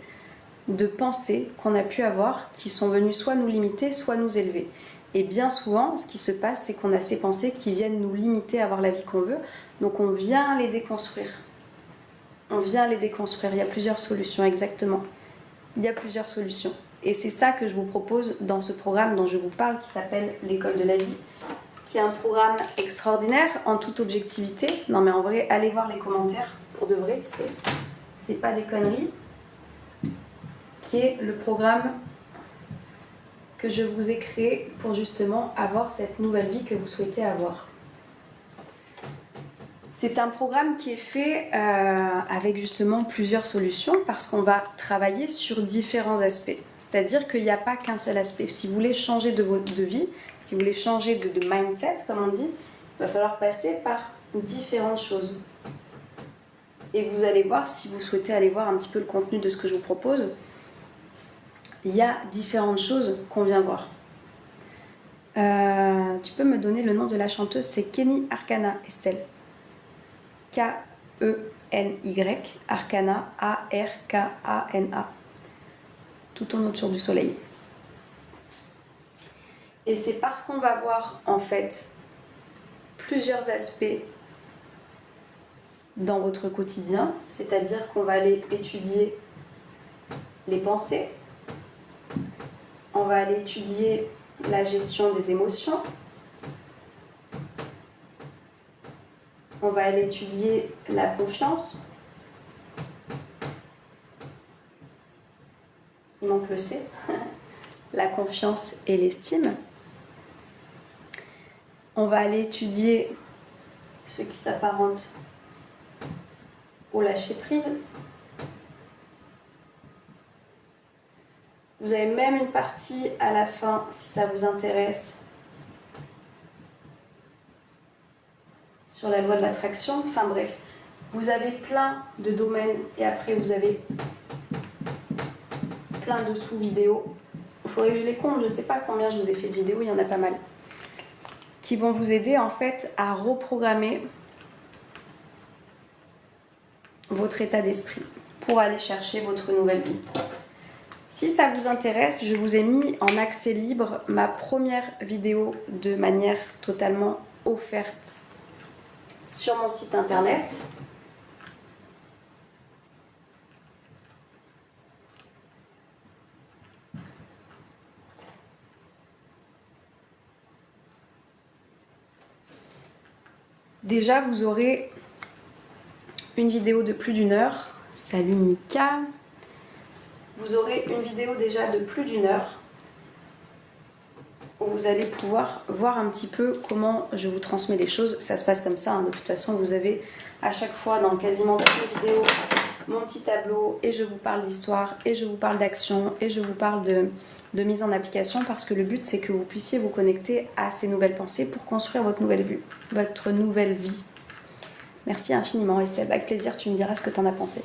de pensées qu'on a pu avoir qui sont venues soit nous limiter, soit nous élever. Et bien souvent, ce qui se passe, c'est qu'on a ces pensées qui viennent nous limiter à avoir la vie qu'on veut. Donc on vient les déconstruire. On vient les déconstruire. Il y a plusieurs solutions, exactement. Il y a plusieurs solutions. Et c'est ça que je vous propose dans ce programme dont je vous parle, qui s'appelle l'École de la vie, qui est un programme extraordinaire en toute objectivité. Non mais en vrai, allez voir les commentaires, pour de vrai, c'est pas des conneries. Qui est le programme que je vous ai créé pour justement avoir cette nouvelle vie que vous souhaitez avoir. C'est un programme qui est fait avec justement plusieurs solutions parce qu'on va travailler sur différents aspects. C'est-à-dire qu'il n'y a pas qu'un seul aspect. Si vous voulez changer de vie, si vous voulez changer de mindset, comme on dit, il va falloir passer par différentes choses. Et vous allez voir, si vous souhaitez aller voir un petit peu le contenu de ce que je vous propose, il y a différentes choses qu'on vient voir. Tu peux me donner le nom de la chanteuse? C'est Kenny Arcana, Estelle. K-E-N-Y, Arcana, A-R-K-A-N-A. Tout tourne autour du soleil. Et c'est parce qu'on va voir en fait plusieurs aspects dans votre quotidien, c'est-à-dire qu'on va aller étudier les pensées, on va aller étudier la gestion des émotions, on va aller étudier la confiance. Il manque le C. La confiance et l'estime. On va aller étudier ce qui s'apparente au lâcher-prise. Vous avez même une partie à la fin, si ça vous intéresse, sur la loi de l'attraction. Enfin bref, vous avez plein de domaines et après vous avez plein de sous-vidéos. Il faudrait que je les compte, je ne sais pas combien je vous ai fait de vidéos, il y en a pas mal. Qui vont vous aider en fait à reprogrammer votre état d'esprit pour aller chercher votre nouvelle vie. Si ça vous intéresse, je vous ai mis en accès libre ma première vidéo de manière totalement offerte sur mon site internet. Déjà, vous aurez une vidéo de plus d'1 heure. Salut Mika. Vous aurez une vidéo déjà de plus d'1 heure où vous allez pouvoir voir un petit peu comment je vous transmets les choses. Ça se passe comme ça, hein. De toute façon, vous avez à chaque fois dans quasiment toutes les vidéos mon petit tableau et je vous parle d'histoire et je vous parle d'action et je vous parle de mise en application parce que le but c'est que vous puissiez vous connecter à ces nouvelles pensées pour construire votre nouvelle vie. Merci infiniment Estelle, avec plaisir, tu me diras ce que tu en as pensé.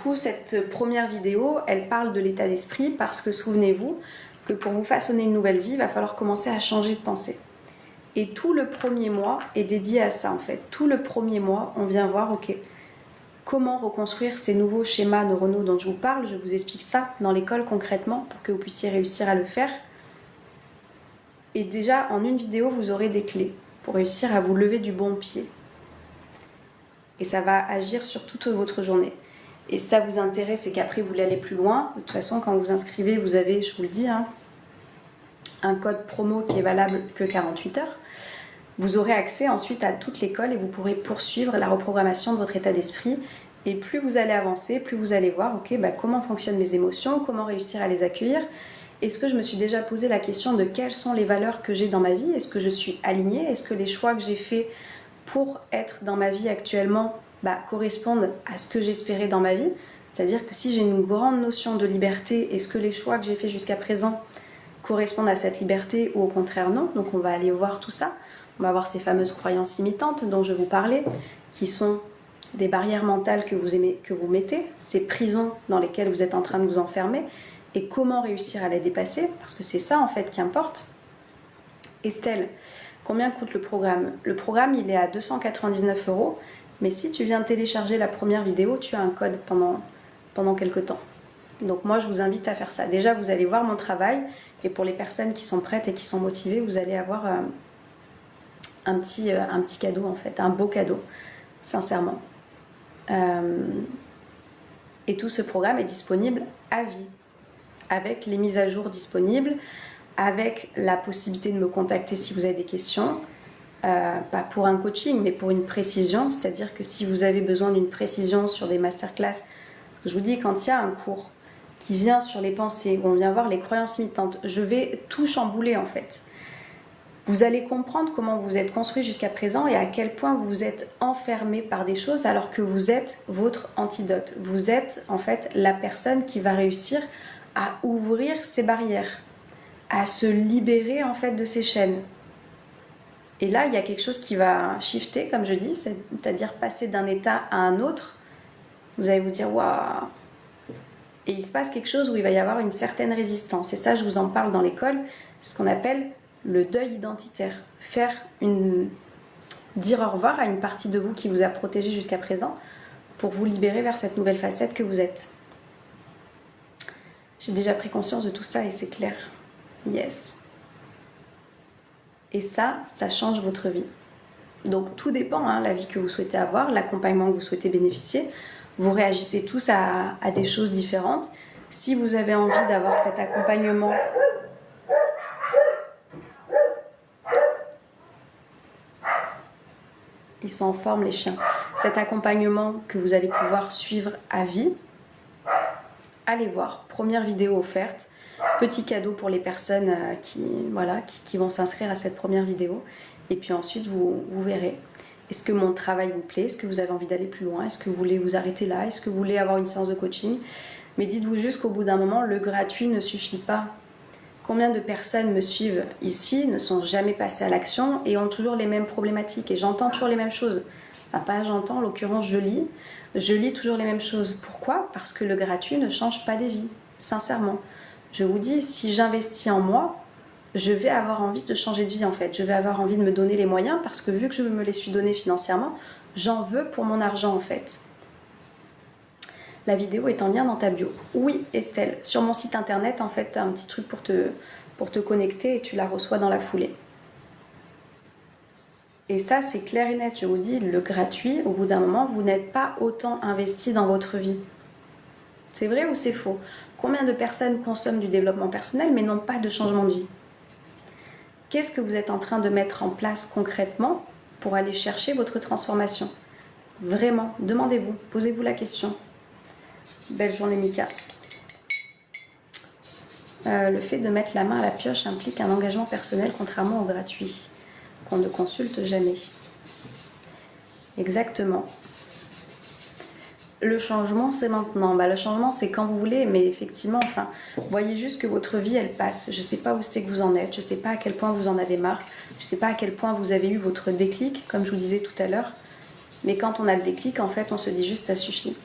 coup, cette première vidéo, elle parle de l'état d'esprit parce que souvenez-vous que pour vous façonner une nouvelle vie, il va falloir commencer à changer de pensée. Et tout le premier mois est dédié à ça en fait. Tout le premier mois, on vient voir, ok, comment reconstruire ces nouveaux schémas neuronaux dont je vous parle. Je vous explique ça dans l'école concrètement pour que vous puissiez réussir à le faire. Et déjà, en une vidéo, vous aurez des clés pour réussir à vous lever du bon pied. Et ça va agir sur toute votre journée. Et si ça vous intéresse et qu'après vous voulez aller plus loin, de toute façon, quand vous vous inscrivez, vous avez, je vous le dis, un code promo qui est valable que 48 heures. Vous aurez accès ensuite à toute l'école et vous pourrez poursuivre la reprogrammation de votre état d'esprit. Et plus vous allez avancer, plus vous allez voir, ok, comment fonctionnent mes émotions, comment réussir à les accueillir. Est-ce que je me suis déjà posé la question de quelles sont les valeurs que j'ai dans ma vie? Est-ce que je suis alignée? Est-ce que les choix que j'ai faits pour être dans ma vie actuellement correspondent à ce que j'espérais dans ma vie? C'est-à-dire que si j'ai une grande notion de liberté, est-ce que les choix que j'ai faits jusqu'à présent correspondent à cette liberté ou au contraire non? Donc on va aller voir tout ça. On va voir ces fameuses croyances limitantes dont je vous parlais, qui sont des barrières mentales que vous mettez, ces prisons dans lesquelles vous êtes en train de vous enfermer, et comment réussir à les dépasser, parce que c'est ça en fait qui importe. Estelle, combien coûte le programme? Le programme, il est à 299 €, mais si tu viens télécharger la première vidéo, tu as un code pendant quelques temps. Donc moi, je vous invite à faire ça. Déjà, vous allez voir mon travail, et pour les personnes qui sont prêtes et qui sont motivées, vous allez avoir un petit cadeau en fait, un beau cadeau, sincèrement. Et tout ce programme est disponible à vie, avec les mises à jour disponibles, avec la possibilité de me contacter si vous avez des questions, pas pour un coaching, mais pour une précision, c'est-à-dire que si vous avez besoin d'une précision sur des masterclass, parce que je vous dis, quand il y a un cours qui vient sur les pensées, où on vient voir les croyances limitantes, je vais tout chambouler en fait. Vous allez comprendre comment vous êtes construit jusqu'à présent et à quel point vous vous êtes enfermé par des choses alors que vous êtes votre antidote. Vous êtes en fait la personne qui va réussir à ouvrir ces barrières, à se libérer en fait de ces chaînes. Et là, il y a quelque chose qui va shifter, comme je dis, c'est-à-dire passer d'un état à un autre. Vous allez vous dire, waouh! Et il se passe quelque chose où il va y avoir une certaine résistance. Et ça, je vous en parle dans l'école, c'est ce qu'on appelle le deuil identitaire. Dire au revoir à une partie de vous qui vous a protégé jusqu'à présent pour vous libérer vers cette nouvelle facette que vous êtes. J'ai déjà pris conscience de tout ça et c'est clair. Yes. Et ça change votre vie. Donc tout dépend, la vie que vous souhaitez avoir, l'accompagnement que vous souhaitez bénéficier. Vous réagissez tous à des choses différentes. Si vous avez envie d'avoir cet accompagnement, ils sont en forme les chiens, cet accompagnement que vous allez pouvoir suivre à vie, allez voir, première vidéo offerte, petit cadeau pour les personnes qui vont s'inscrire à cette première vidéo, et puis ensuite vous verrez. Est-ce que mon travail vous plaît? Est-ce que vous avez envie d'aller plus loin? Est-ce que vous voulez vous arrêter là? Est-ce que vous voulez avoir une séance de coaching? Mais dites-vous juste qu'au bout d'un moment, le gratuit ne suffit pas. Combien de personnes me suivent ici, ne sont jamais passées à l'action et ont toujours les mêmes problématiques? Et j'entends toujours les mêmes choses. Enfin, pas j'entends, en l'occurrence je lis toujours les mêmes choses. Pourquoi? Parce que le gratuit ne change pas des vies, sincèrement. Je vous dis, si j'investis en moi, je vais avoir envie de changer de vie en fait. Je vais avoir envie de me donner les moyens parce que vu que je me les suis donnés financièrement, j'en veux pour mon argent en fait. La vidéo est en lien dans ta bio. Oui, Estelle, sur mon site internet, en fait, tu as un petit truc pour te connecter et tu la reçois dans la foulée. Et ça, c'est clair et net. Je vous dis, le gratuit, au bout d'un moment, vous n'êtes pas autant investi dans votre vie. C'est vrai ou c'est faux? Combien de personnes consomment du développement personnel mais n'ont pas de changement de vie? Qu'est-ce que vous êtes en train de mettre en place concrètement pour aller chercher votre transformation? Vraiment, demandez-vous, posez-vous la question. Belle journée Mika. Le fait de mettre la main à la pioche implique un engagement personnel contrairement au gratuit, qu'on ne consulte jamais. Exactement. Le changement, c'est maintenant. Le changement, c'est quand vous voulez, mais effectivement, voyez juste que votre vie, elle passe. Je ne sais pas où c'est que vous en êtes, je ne sais pas à quel point vous en avez marre, je ne sais pas à quel point vous avez eu votre déclic, comme je vous disais tout à l'heure, mais quand on a le déclic, en fait, on se dit juste ça suffit.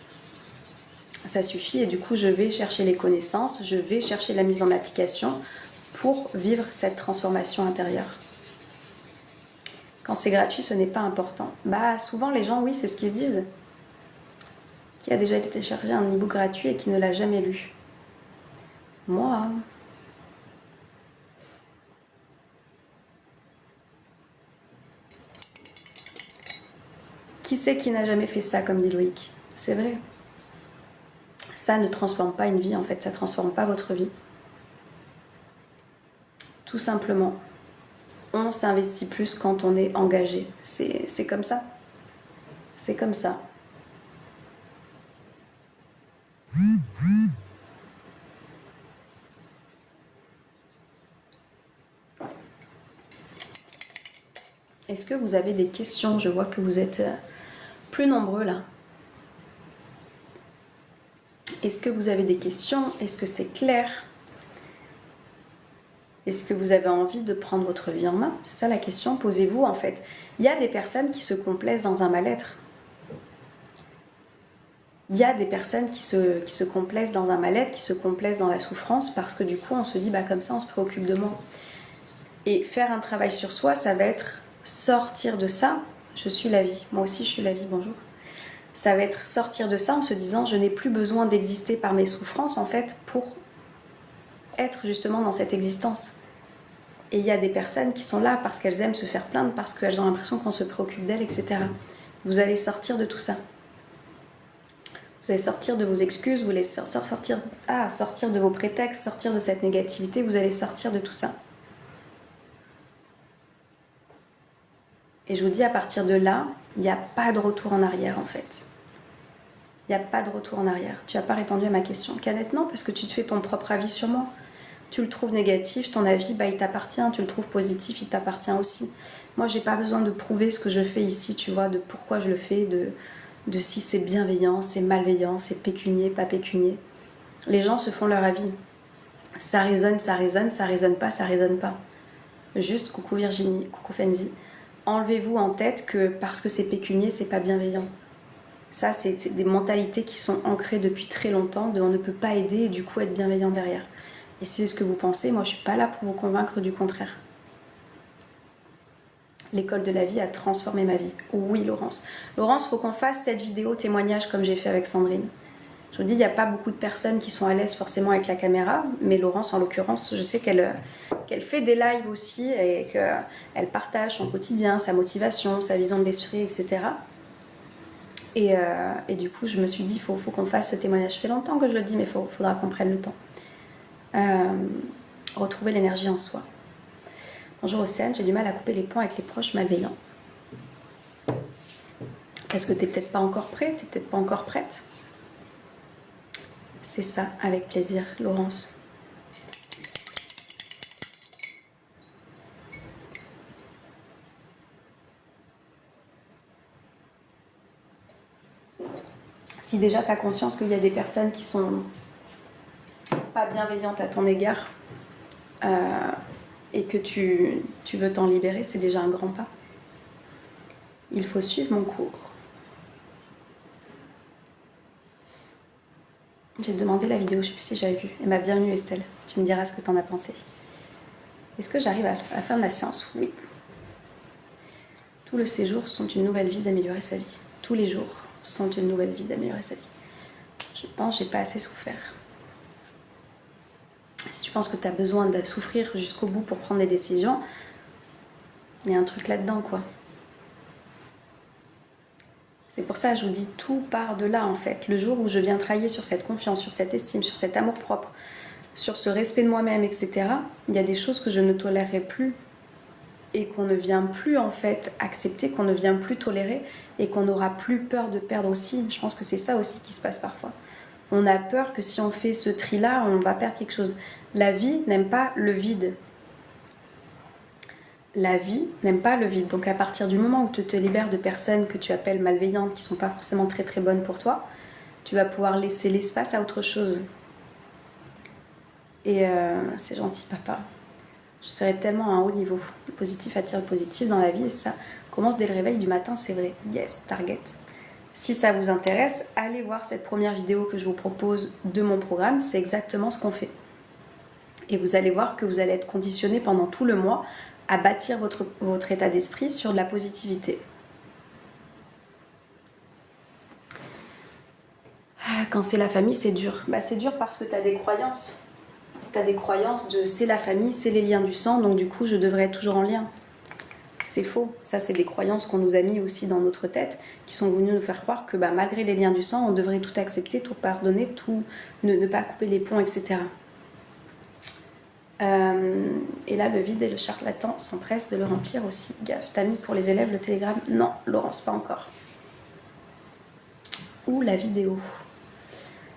Ça suffit et du coup je vais chercher les connaissances, je vais chercher la mise en application pour vivre cette transformation intérieure. Quand c'est gratuit, ce n'est pas important. Bah souvent les gens, oui, c'est ce qu'ils se disent. Qui a déjà été chercher un e-book gratuit et qui ne l'a jamais lu? Moi. Qui c'est qui n'a jamais fait ça, comme dit Loïc? C'est vrai. Ça ne transforme pas une vie, en fait, ça ne transforme pas votre vie. Tout simplement. On s'investit plus quand on est engagé. C'est comme ça. C'est comme ça. Est-ce que vous avez des questions? Je vois que vous êtes plus nombreux là. Est-ce que vous avez des questions? Est-ce que c'est clair? Est-ce que vous avez envie de prendre votre vie en main? C'est ça la question, posez-vous en fait. Il y a des personnes qui se complaisent dans un mal-être. Il y a des personnes qui se complaisent dans un mal-être, qui se complaisent dans la souffrance parce que du coup on se dit bah comme ça on se préoccupe de moi. Et faire un travail sur soi, ça va être sortir de ça. Je suis la vie, moi aussi je suis la vie, bonjour. Ça va être sortir de ça en se disant je n'ai plus besoin d'exister par mes souffrances en fait pour être justement dans cette existence. Et il y a des personnes qui sont là parce qu'elles aiment se faire plaindre, parce qu'elles ont l'impression qu'on se préoccupe d'elles, etc. Vous allez sortir de tout ça. Vous allez sortir de vos excuses, vous allez sortir de vos prétextes, sortir de cette négativité, vous allez sortir de tout ça. Et je vous dis, à partir de là, il n'y a pas de retour en arrière en fait. Il n'y a pas de retour en arrière. Tu n'as pas répondu à ma question. Canette, non, parce que tu te fais ton propre avis sur moi. Tu le trouves négatif, ton avis, bah, il t'appartient. Tu le trouves positif, il t'appartient aussi. Moi, j'ai pas besoin de prouver ce que je fais ici, tu vois, de pourquoi je le fais, de si c'est bienveillant, c'est malveillant, c'est pécunier, pas pécunier. Les gens se font leur avis. Ça résonne, ça résonne, ça résonne pas, ça résonne pas. Juste, coucou Virginie, coucou Fenzi. Enlevez-vous en tête que parce que c'est pécunier, c'est pas bienveillant. Ça, c'est des mentalités qui sont ancrées depuis très longtemps, de on ne peut pas aider et du coup être bienveillant derrière. Et si c'est ce que vous pensez, moi je suis pas là pour vous convaincre du contraire. L'école de la vie a transformé ma vie. Oui, Laurence. Laurence, il faut qu'on fasse cette vidéo témoignage comme j'ai fait avec Sandrine. Je vous dis, il n'y a pas beaucoup de personnes qui sont à l'aise forcément avec la caméra, mais Laurence, en l'occurrence, je sais qu'elle fait des lives aussi et qu'elle partage son quotidien, sa motivation, sa vision de l'esprit, etc. Et du coup, je me suis dit, il faut qu'on fasse ce témoignage. Ça fait longtemps que je le dis, mais il faudra qu'on prenne le temps. Retrouver l'énergie en soi. Bonjour Océane, j'ai du mal à couper les ponts avec les proches malveillants. Est-ce que tu n'es peut-être pas encore prêt? Tu n'es peut-être pas encore prête? C'est ça, avec plaisir, Laurence. Si déjà tu as conscience qu'il y a des personnes qui sont pas bienveillantes à ton égard et que tu veux t'en libérer, c'est déjà un grand pas. Il faut suivre mon cours. J'ai demandé la vidéo, je ne sais plus si j'avais vu. Et ma bienvenue Estelle, tu me diras ce que tu en as pensé. Est-ce que j'arrive à la fin de la séance? Oui. Tous les séjours sont une nouvelle vie d'améliorer sa vie. Tous les jours sont une nouvelle vie d'améliorer sa vie. Je pense que j'ai pas assez souffert. Si tu penses que tu as besoin de souffrir jusqu'au bout pour prendre des décisions, il y a un truc là-dedans, quoi. C'est pour ça que je vous dis, tout part de là, en fait. Le jour où je viens travailler sur cette confiance, sur cette estime, sur cet amour-propre, sur ce respect de moi-même, etc., il y a des choses que je ne tolérerai plus et qu'on ne vient plus, en fait, accepter, qu'on ne vient plus tolérer et qu'on n'aura plus peur de perdre aussi. Je pense que c'est ça aussi qui se passe parfois. On a peur que si on fait ce tri-là, on va perdre quelque chose. La vie n'aime pas le vide. La vie n'aime pas le vide. Donc à partir du moment où tu te libères de personnes que tu appelles malveillantes, qui ne sont pas forcément très très bonnes pour toi, tu vas pouvoir laisser l'espace à autre chose. Et c'est gentil papa. Je serais tellement à un haut niveau. Le positif attire le positif dans la vie et ça commence dès le réveil du matin, c'est vrai. Yes, target. Si ça vous intéresse, allez voir cette première vidéo que je vous propose de mon programme, c'est exactement ce qu'on fait. Et vous allez voir que vous allez être conditionné pendant tout le mois à bâtir votre état d'esprit sur de la positivité. Quand c'est la famille, c'est dur. C'est dur parce que tu as des croyances. Tu as des croyances de c'est la famille, c'est les liens du sang, donc du coup je devrais être toujours en lien. C'est faux. Ça, c'est des croyances qu'on nous a mis aussi dans notre tête, qui sont venues nous faire croire que malgré les liens du sang, on devrait tout accepter, tout pardonner, tout ne pas couper les ponts, etc. Et là, le vide et le charlatan s'empressent de le remplir aussi. Gaffe, t'as mis pour les élèves le télégramme? Non, Laurence, pas encore. Ou la vidéo.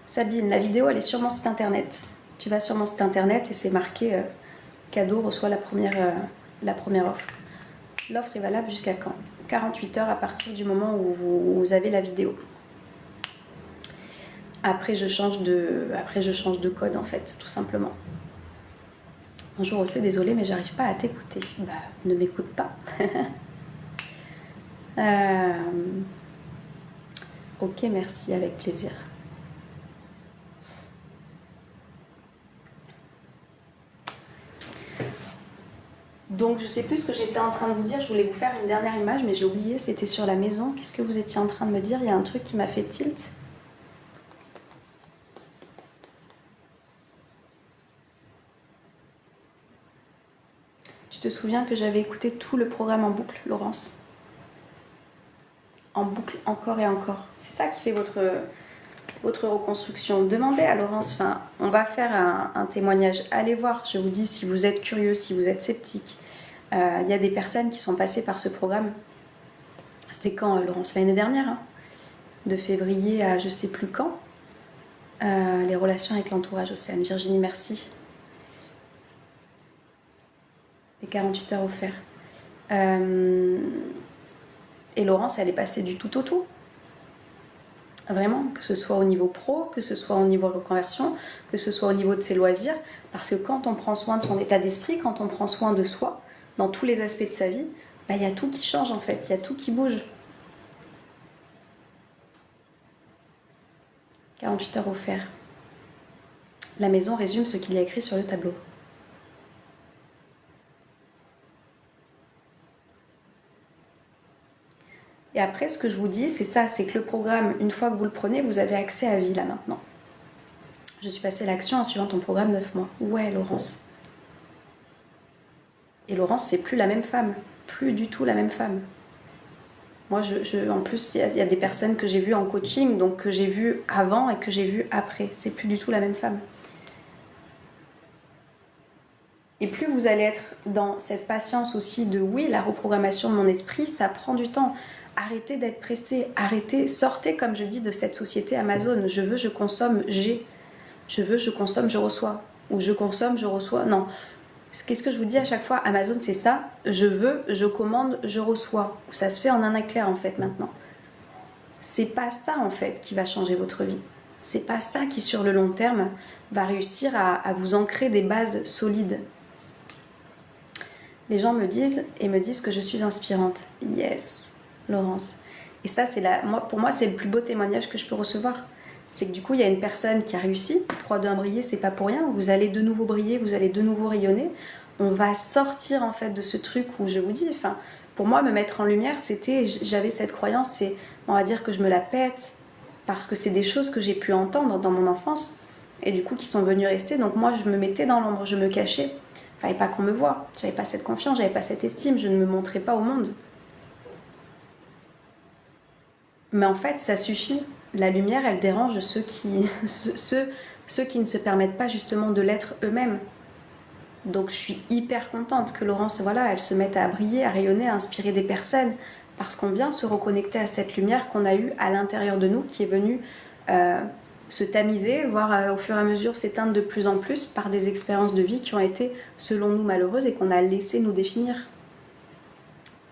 Sabine, la vidéo, elle est sur mon site internet. Tu vas sur mon site internet et c'est marqué cadeau, reçoit la première offre. L'offre est valable jusqu'à quand? 48 heures à partir du moment où vous avez la vidéo. Après, je change de code en fait, tout simplement. Bonjour Ossé, désolée, mais j'arrive pas à t'écouter. Ne m'écoute pas. Ok, merci, avec plaisir. Donc je sais plus ce que j'étais en train de vous dire, je voulais vous faire une dernière image mais j'ai oublié, c'était sur la maison. Qu'est-ce que vous étiez en train de me dire? Il y a un truc qui m'a fait tilt. Tu te souviens que j'avais écouté tout le programme en boucle, Laurence? En boucle, encore et encore. C'est ça qui fait votre reconstruction. Demandez à Laurence, on va faire un témoignage. Allez voir, je vous dis, si vous êtes curieux, si vous êtes sceptique. Il y a des personnes qui sont passées par ce programme. C'était quand, Laurence? L'année dernière, de février à je sais plus quand. Les relations avec l'entourage, Océane. Virginie, merci. Les 48 heures offertes. Et Laurence, elle est passée du tout au tout. Vraiment, que ce soit au niveau pro, que ce soit au niveau reconversion, que ce soit au niveau de ses loisirs. Parce que quand on prend soin de son état d'esprit, quand on prend soin de soi, dans tous les aspects de sa vie, y a tout qui change en fait, il y a tout qui bouge. 48 heures offertes. La maison résume ce qu'il y a écrit sur le tableau. Et après, ce que je vous dis, c'est ça, c'est que le programme, une fois que vous le prenez, vous avez accès à vie là maintenant. Je suis passée à l'action en suivant ton programme 9 mois. Ouais, Laurence. Et Laurence, c'est plus la même femme. Plus du tout la même femme. Moi, en plus, il y a des personnes que j'ai vues en coaching, donc que j'ai vues avant et que j'ai vues après. C'est plus du tout la même femme. Et plus vous allez être dans cette patience aussi de oui, la reprogrammation de mon esprit, ça prend du temps. Arrêtez d'être pressé, arrêtez, sortez comme je dis de cette société Amazon. Je veux, je consomme, j'ai. Je veux, je consomme, je reçois. Ou je consomme, je reçois. Non. Qu'est-ce que je vous dis à chaque fois? Amazon, c'est ça. Je veux, je commande, je reçois. Ça se fait en un éclair en fait maintenant. C'est pas ça en fait qui va changer votre vie. C'est pas ça qui sur le long terme va réussir à vous ancrer des bases solides. Les gens me disent que je suis inspirante. Yes, Laurence. Et ça, pour moi, c'est le plus beau témoignage que je peux recevoir. C'est que du coup, il y a une personne qui a réussi. 3-2-1 briller, c'est pas pour rien. Vous allez de nouveau briller, vous allez de nouveau rayonner. On va sortir en fait de ce truc où je vous dis, pour moi, me mettre en lumière, j'avais cette croyance, c'est, on va dire que je me la pète, parce que c'est des choses que j'ai pu entendre dans mon enfance, et du coup qui sont venues rester. Donc moi, je me mettais dans l'ombre, je me cachais. Fallait pas qu'on me voie. J'avais pas cette confiance, j'avais pas cette estime, je ne me montrais pas au monde. Mais en fait, ça suffit. La lumière, elle dérange ceux qui ne se permettent pas justement de l'être eux-mêmes. Donc je suis hyper contente que Laurence, elle se mette à briller, à rayonner, à inspirer des personnes, parce qu'on vient se reconnecter à cette lumière qu'on a eue à l'intérieur de nous, qui est venue se tamiser, voire au fur et à mesure s'éteindre de plus en plus par des expériences de vie qui ont été, selon nous, malheureuses et qu'on a laissé nous définir.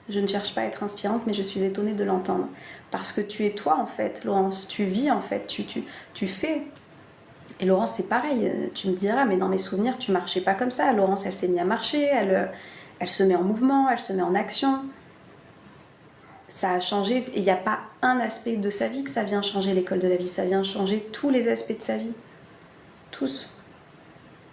Je ne cherche pas à être inspirante, mais je suis étonnée de l'entendre. Parce que tu es toi, en fait, Laurence. Tu vis, en fait. Tu fais. Et Laurence, c'est pareil. Tu me diras, mais dans mes souvenirs, tu marchais pas comme ça. Laurence, elle s'est mise à marcher. Elle se met en mouvement. Elle se met en action. ça a changé, et il n'y a pas un aspect de sa vie que ça vient changer, l'école de la vie, ça vient changer tous les aspects de sa vie, tous.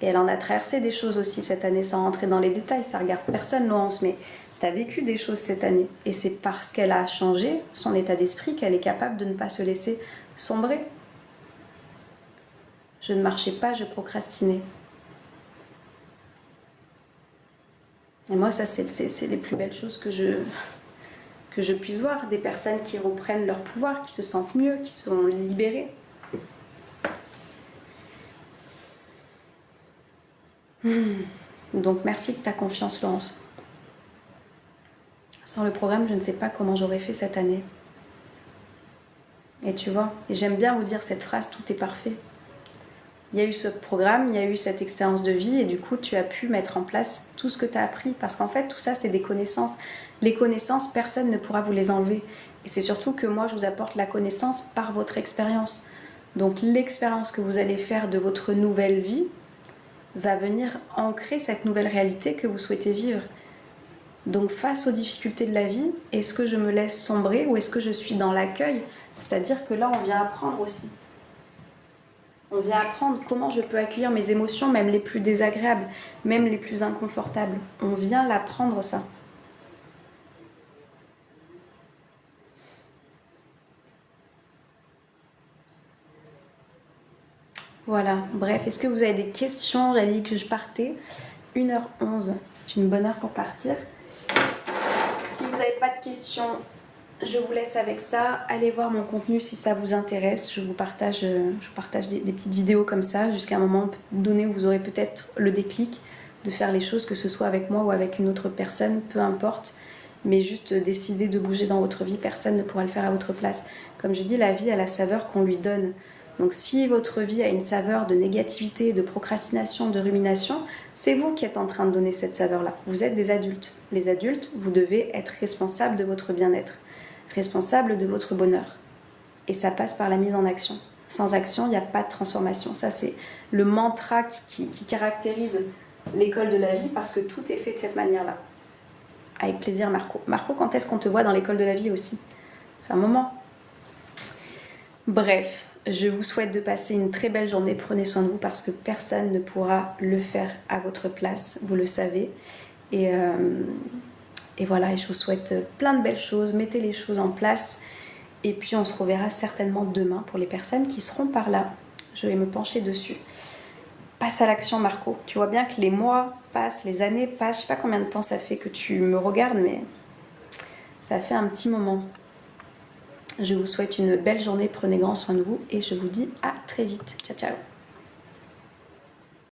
Et elle en a traversé des choses aussi cette année, sans rentrer dans les détails, ça regarde personne, Laurence, mais tu as vécu des choses cette année, et c'est parce qu'elle a changé son état d'esprit qu'elle est capable de ne pas se laisser sombrer. Je ne marchais pas, je procrastinais. Et moi, ça, c'est les plus belles choses que je puisse voir. Des personnes qui reprennent leur pouvoir, qui se sentent mieux, qui sont libérées. Donc, merci de ta confiance, Laurence. Sans le programme, je ne sais pas comment j'aurais fait cette année. Et tu vois, et j'aime bien vous dire cette phrase, tout est parfait. Il y a eu ce programme, il y a eu cette expérience de vie et du coup tu as pu mettre en place tout ce que tu as appris parce qu'en fait tout ça c'est des connaissances. Les connaissances, personne ne pourra vous les enlever. Et c'est surtout que moi je vous apporte la connaissance par votre expérience. Donc l'expérience que vous allez faire de votre nouvelle vie va venir ancrer cette nouvelle réalité que vous souhaitez vivre. Donc face aux difficultés de la vie, est-ce que je me laisse sombrer ou est-ce que je suis dans l'accueil? C'est-à-dire que là on vient apprendre aussi. On vient apprendre comment je peux accueillir mes émotions, même les plus désagréables, même les plus inconfortables. On vient l'apprendre, ça. Voilà, bref, est-ce que vous avez des questions? J'avais dit que je partais. 1h11, c'est une bonne heure pour partir. Si vous n'avez pas de questions, je vous laisse avec ça. Allez voir mon contenu si ça vous intéresse. Je vous partage des petites vidéos comme ça jusqu'à un moment donné où vous aurez peut-être le déclic de faire les choses, que ce soit avec moi ou avec une autre personne, peu importe. Mais juste décider de bouger dans votre vie, personne ne pourra le faire à votre place. Comme je dis, la vie a la saveur qu'on lui donne. Donc si votre vie a une saveur de négativité, de procrastination, de rumination, c'est vous qui êtes en train de donner cette saveur-là. Vous êtes des adultes. Les adultes, vous devez être responsables de votre bien-être, responsable de votre bonheur. Et ça passe par la mise en action. Sans action, il n'y a pas de transformation. Ça, c'est le mantra qui caractérise l'école de la vie parce que tout est fait de cette manière-là. Avec plaisir, Marco. Marco, quand est-ce qu'on te voit dans l'école de la vie aussi? Ça fait un moment. Bref, je vous souhaite de passer une très belle journée. Prenez soin de vous parce que personne ne pourra le faire à votre place. Vous le savez. Et voilà, et je vous souhaite plein de belles choses. Mettez les choses en place. Et puis on se reverra certainement demain pour les personnes qui seront par là. Je vais me pencher dessus. Passe à l'action, Marco. Tu vois bien que les mois passent, les années passent. Je sais pas combien de temps ça fait que tu me regardes, mais ça fait un petit moment. Je vous souhaite une belle journée. Prenez grand soin de vous et je vous dis à très vite. Ciao, ciao.